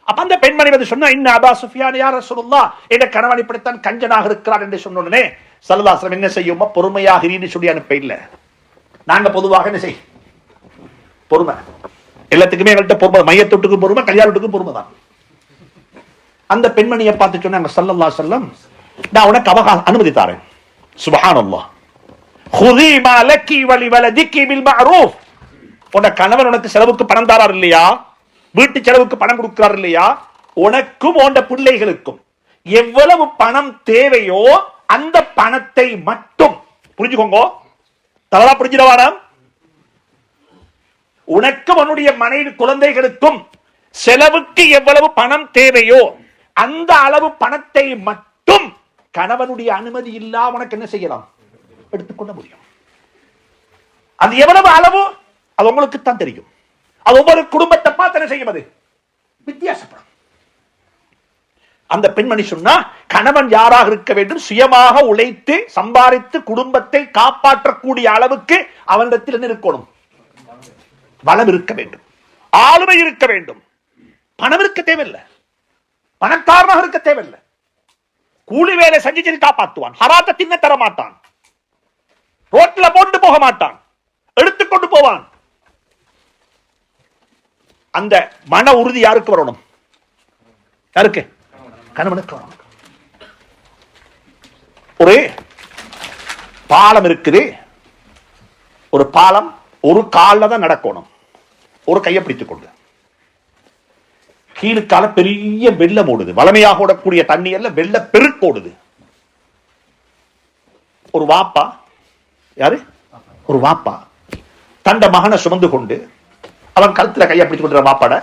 S1: அப்ப அந்த பெண்மணி வந்து சொன்னா, இன்ன அபா சுஃபியான் யா ரசூலுல்லாஹ், என்ற கணவன் இப்படித்தான் கஞ்சனாக இருக்கிறார் என்று சொன்ன உடனே ஸல்லல்லாஹு அலைஹி வஸல்லம் என்ன செய்யுமா, பொறுமையாக இருந்து சொல்லி அனுப்ப இல்ல. நாங்க பொதுவாக என்ன செய், பொறுமை எல்லாத்துக்குமே எங்கள்கிட்ட பொறுமை, மையத்தொட்டுக்கும் பொறுமை, கல்யாணத்துக்கும் பொறுமை தான். அந்த பெண்மணியை பார்த்து சொன்னாங்க ஸல்லல்லாஹு அலைஹி வஸல்லம், நான் உனக்கு அவகாசம் அனுமதி தாரேன். சுப்ஹானல்லாஹ். குதி மா லக்கி வலி வலதிக்கி பில் மஅரூஃப். உன்ன கணவன் உனக்கு செலவுக்கு பணம் தாரார் இல்லையா, வீட்டு செலவுக்கு பணம் கொடுக்கிறார் இல்லையா, உனக்கும் உன் பிள்ளைகளுக்கும் எவ்வளவு பணம் தேவையோ அந்த பணத்தை மட்டும் புரிஞ்சுக்கோங்க, தவறா புரிஞ்சிடவானா, உனக்கும் உன்னுடைய மனைவி குழந்தைகளுக்கும் செலவுக்கு எவ்வளவு பணம் தேவையோ அந்த அளவு பணத்தை மட்டும் கணவனுடைய அனுமதி இல்லா உனக்கு என்ன செய்யலாம், எடுத்துக்கொள்ள முடியும். அது எவ்வளவு அளவு அது உங்களுக்கு தான் தெரியும். அது ஒவ்வொரு குடும்பத்தை பார்த்து என்ன செய்யும், அது வித்தியாசப்படும். அந்த பெண்மணி சொன்னா, கணவன் யாராக இருக்க வேண்டும், சுயமாக உழைத்து சம்பாதித்து குடும்பத்தை காப்பாற்றக்கூடிய அளவுக்கு அவனிடத்தில் என்ன இருக்கணும், வளம் இருக்க வேண்டும், ஆளுமை இருக்க வேண்டும். பணம் இருக்க தேவையில்லை, பணக்காரனாக இருக்க தேவையில்லை. கூலி வேலை செஞ்சு காப்பாற்றுவான், ஹராத்தை தின்ன தர மாட்டான், ரோட்ல போட்டு போக மாட்டான், எடுத்துக்கொண்டு போவான். அந்த மன உறுதி யாருக்கு வரணும், யாருக்கு, கணவனுக்கு வரணும். ஒரு பாலம் இருக்குது, ஒரு பாலம் ஒரு காலில் தான் நடக்கணும், ஒரு கையை பிடித்துக் கொண்டு. கீழுக்கால பெரிய வெள்ளம் ஓடுது, வளமையாக ஓடக்கூடிய தண்ணி எல்லாம் வெள்ள பெருக்கோடுது. ஒரு வாப்பா, யாரு, ஒரு வாப்பா தண்ட மகனை சுமந்து கொண்டு அவன் கழுத்துல கையை பிடிச்சு கொண்டு வாப்பாட,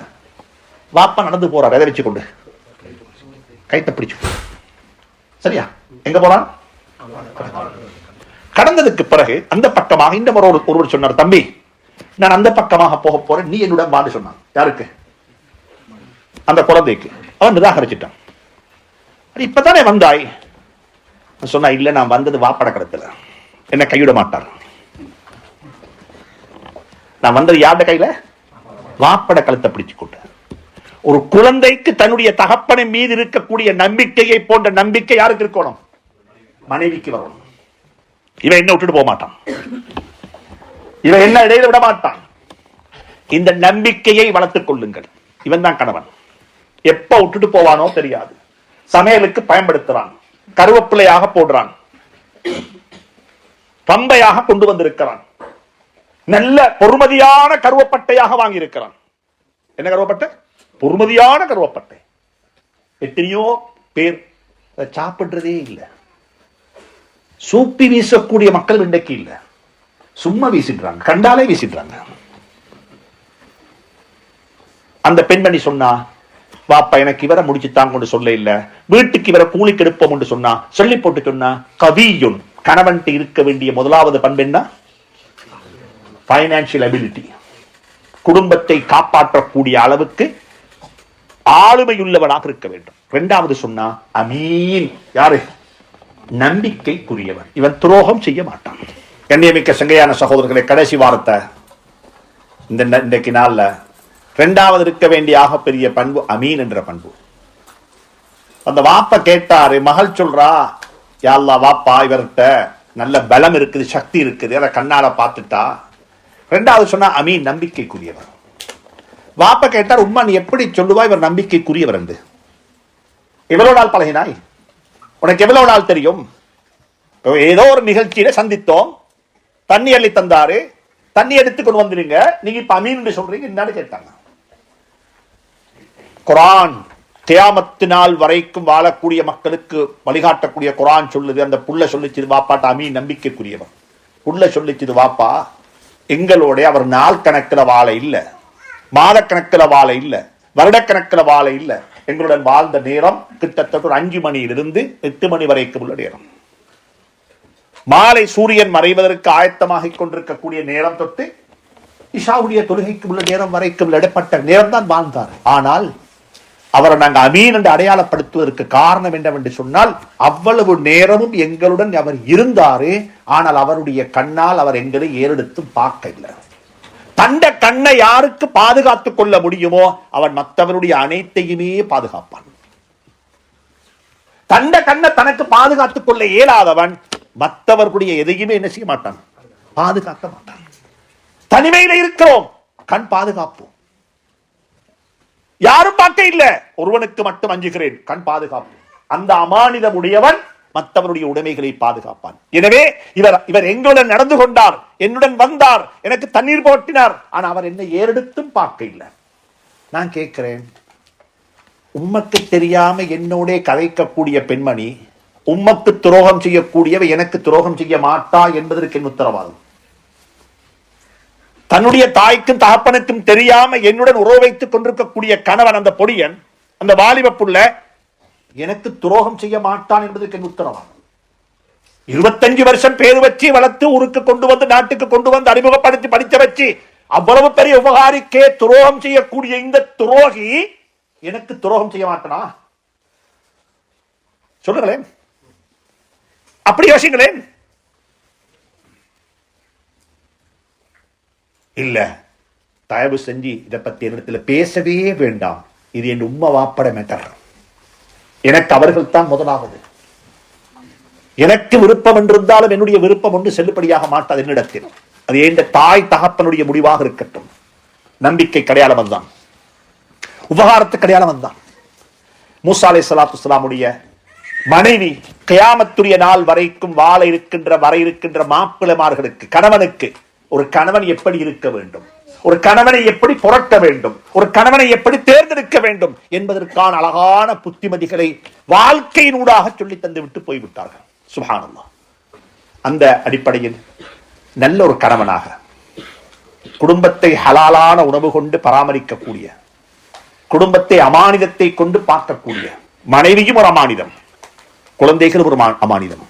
S1: வாப்பா நடந்து போறார், எதை வச்சு கொண்டு, கைத்தை பிடிச்சு. சரியா, எங்க போறான், கடந்ததுக்கு பிறகு அந்த பக்கமாக இந்த முறை ஒருவர் சொன்னார், தம்பி நான் அந்த பக்கமாக போக போறேன், நீ என்னுடன் வான்னு சொன்னான். யாருக்கு, அந்த குழந்தைக்கு. அவன் நிராகரிச்சிட்டான். இப்பதானே வந்தாய் சொன்னா, இல்ல நான் வந்தது வாப்பட கடத்துல, என்ன கைவிட மாட்டார். நான் வந்தது யாருடைய கையில, வாப்பட கழுத்தை பிடிச்சு கொண்டு. ஒரு குழந்தைக்கு தன்னுடைய தகப்பனை மீது இருக்கக்கூடிய நம்பிக்கையை போன்ற நம்பிக்கை யாருக்கு இருக்கணும், மனைவிக்கு வரணும். இவன் என்ன விட்டுட்டு போக மாட்டான், இவன் என்ன இடையில விட மாட்டான். இந்த நம்பிக்கையை வளர்த்துக் கொள்ளுங்கள். இவன் தான் கணவன். எப்ப விட்டுட்டு போவானோ தெரியாது. சமையலுக்கு பயன்படுத்துறான், கருவேப்பிலையாக போடுறான், பம்பையாக கொண்டு வந்திருக்கிறான், நல்ல பொறுமதியான கருவப்பட்டையாக வாங்கி இருக்கிறான். என்ன கருவப்பட்டை, பொறுமதியான கருவப்பட்டை. எத்தனையோ பேர் சாப்பிடுறதே இல்லை. சூப்பி வீசக்கூடிய மக்கள் இன்றைக்கு இல்லை, சும்மா வீசிடுறாங்க, கண்டாலே வீசிடுறாங்க. அந்த பெண்மணி சொன்னா, வாப்பா எனக்கு இவரை முடிச்சுத்தான் கொண்டு சொல்ல இல்ல, வீட்டுக்கு இவரை கூலிக்கு எடுப்போம் என்று சொன்னா, சொல்லி போட்டு சொன்னா, கவியுன் கணவன் இருக்க வேண்டிய முதலாவது பண்பு என்ன, பைனான்சியல் அபிலிட்டி, குடும்பத்தை காப்பாற்றக்கூடிய அளவுக்கு ஆளுமையுள்ளவனாக இருக்க வேண்டும். இரண்டாவது சொன்னா அமீன், யாரு, நம்பிக்கைக்குரியவன், இவன் துரோகம் செய்ய மாட்டான். கண்ணியமிக்க சங்கையான சகோதரர்களை, கடைசி வார்த்தை இன்றைக்கு நாள்ல இரண்டாவது இருக்க வேண்டிய ஆக பெரிய பண்பு அமீன் என்ற பண்பு. அந்த வாப்பா கேட்டாரு, மகள் சொல்றா, யா அல்லாஹ் வாப்பா இவர்கிட்ட நல்ல பலம் இருக்குது, சக்தி இருக்குது, அதை கண்ணால பார்த்துட்டா. இரண்டாவது சொன்னா அமீன், நம்பிக்கைக்குரியவர். வாப்பா கேட்டார், உம்மா நீ எப்படி சொல்லுவா இவர் நம்பிக்கைக்குரியவர் என்று? எவ்வளவு நாள் பழகினாய், உனக்கு எவ்வளவு நாள் தெரியும்? ஏதோ ஒரு நிகழ்ச்சியில சந்தித்தோம், தண்ணி அள்ளி தந்தாரு, தண்ணி எடுத்து கொண்டு வந்துருங்க, நீங்க இப்ப அமீன் என்று சொல்றீங்க என்னன்னு கேட்டாங்க. குர்ஆன் கியாமத்து நாள் வரைக்கும் வாழக்கூடிய மக்களுக்கு வழிகாட்டக்கூடிய குர்ஆன் சொல்லுது, அந்த புள்ள சொல்லிச்சு வாப்பாட்ட அமீன் நம்பிக்கைக்குரியவர். புள்ள சொல்லிச்சு, வாப்பா எங்களோட அவர் நாள் கணக்கில் வாழ இல்ல, மாத கணக்கில் வாழ இல்ல, வருடக்கணக்கில் வாழ இல்ல, எங்களுடன் வாழ்ந்த நேரம் கிட்டத்தட்ட ஒரு 5 மணியிலிருந்து 8 மணி வரைக்கும் உள்ள நேரம். மாலை சூரியன் மறைவதற்கு ஆயத்தமாக கொண்டிருக்கக்கூடிய நேரம் தொட்டு இஷாவுடைய தொழுகைக்கு உள்ள நேரம் வரைக்கும் இடைப்பட்ட நேரம் தான் வாழ்ந்தார். ஆனால் அவரை நாங்கள் அமீன் என்று அடையாளப்படுத்துவதற்கு காரணம் என்னவென்று சொன்னால், அவ்வளவு நேரமும் எங்களுடன் அவர் இருந்தாரு, ஆனால் அவருடைய கண்ணால் அவர் எங்களை ஏறெடுத்தும் பார்க்கவில்லை. தண்ட கண்ணை யாருக்கு பாதுகாத்துக் கொள்ள முடியுமோ அவன் மற்றவருடைய அனைத்தையுமே பாதுகாப்பான். தண்ட கண்ணை தனக்கு பாதுகாத்துக் கொள்ள இயலாதவன் மற்றவர்களுடைய எதையுமே என்ன செய்ய மாட்டான், பாதுகாக்க மாட்டான். தனிமையில இருக்கிறோம், கண் பாதுகாப்பு. யாரும் பார்க்க இல்ல, ஒருவனுக்கு மட்டும் அஞ்சுகிறேன், கண் பாதுகாப்பு. அந்த அமானிதம் உடையவன் மற்றவருடைய உடைமைகளை பாதுகாப்பான். எனவே இவர் எங்களுடன் நடந்து கொண்டார், என்னுடன் வந்தார், எனக்கு தண்ணீர் போட்டினார், ஆனா அவர் என்ன ஏறெடுத்தும் பார்க்க இல்லை. நான் கேட்கிறேன், உம்மக்கு தெரியாம என்னோட கதைக்கக்கூடிய பெண்மணி உம்மக்கு துரோகம் செய்யக்கூடியவை எனக்கு துரோகம் செய்ய மாட்டா என்பதற்கு என் உத்தரவாதம்? தன்னுடைய தாய்க்கும் தகப்பனுக்கும் தெரியாம என்னுடன் உறவு வைத்துக் கொண்டிருக்கக்கூடிய கணவன், அந்த பொடியன், அந்த வாலிப புள்ள எனக்கு துரோகம் செய்ய மாட்டான் என்பதற்கு என் உத்தரவாதம்? 25 வருஷம் பேரு வச்சு வளர்த்து ஊருக்கு கொண்டு வந்து, நாட்டுக்கு கொண்டு வந்து அறிமுகப்படுத்தி படிக்க வச்சு அவ்வளவு பெரிய உபகாரிக்கே துரோகம் செய்யக்கூடிய இந்த துரோகி எனக்கு துரோகம் செய்ய மாட்டானா? சொல்லுங்களேன், அப்படி யோசிங்களேன். இல்ல, தயவு செஞ்சு இதை பத்தி என்னிடத்துல பேசவே வேண்டாம், இது என் உம்மா வாப்பட மேட்டர், எனக்கு அவர்கள் தான் முதலாவது. எனக்கு விருப்பம் என்றிருந்தாலும் என்னுடைய விருப்பம் ஒன்று செல்லுபடியாக மாட்டாது என்னிடத்தில். அது என் தாய் தகப்பனுடைய முடிவாக இருக்கட்டும். நம்பிக்கை கடையாளம் தான், உபகாரத்து கடையாளம் தான். மூசா அலைஹிஸ்ஸலாத்து வஸ்ஸலாமுடைய மனைவி கியாமத்துடைய நாள் வரைக்கும் வாழ இருக்கின்ற மாப்பிள்ளைமார்களுக்கு, கணவனுக்கு ஒரு கணவன் எப்படி இருக்க வேண்டும், ஒரு கணவனை எப்படி புரட்ட வேண்டும், ஒரு கணவனை எப்படி தேர்ந்தெடுக்க வேண்டும் என்பதற்கான அழகான புத்திமதிகளை வாழ்க்கையினூடாக சொல்லி தந்து விட்டு போய்விட்டார்கள். சுப்ஹானல்லாஹ். அந்த அடிப்படையில் நல்ல ஒரு கணவனாக, குடும்பத்தை ஹலாலான உணவு கொண்டு பராமரிக்கக்கூடிய, குடும்பத்தை அமானிதத்தை கொண்டு பார்க்கக்கூடிய, மனைவியும் ஒரு அமானிதம், குழந்தைகளும் ஒரு அமானிதம்.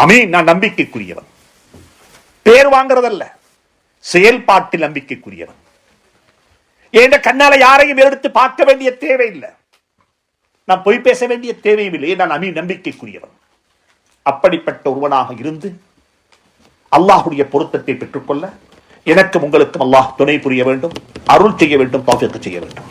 S1: அமீன், நான் நம்பிக்கைக்குரியவன், பேர் வாங்குறதல்ல, செயல்பாட்டில் நம்பிக்கைக்குரியவன். என்ற கண்ணால யாரையும் எடுத்து பார்க்க வேண்டிய தேவையில்லை, நான் பொய் பேச வேண்டிய தேவையும் இல்லை, நான் அமீன், நம்பிக்கைக்குரியவன். அப்படிப்பட்ட ஒருவனாக இருந்து அல்லாஹுடைய பொருத்தத்தை பெற்றுக்கொள்ள எனக்கும் உங்களுக்கும் அல்லாஹ் துணை புரிய வேண்டும், அருள் செய்ய வேண்டும், தௌஃபீக் செய்ய வேண்டும்.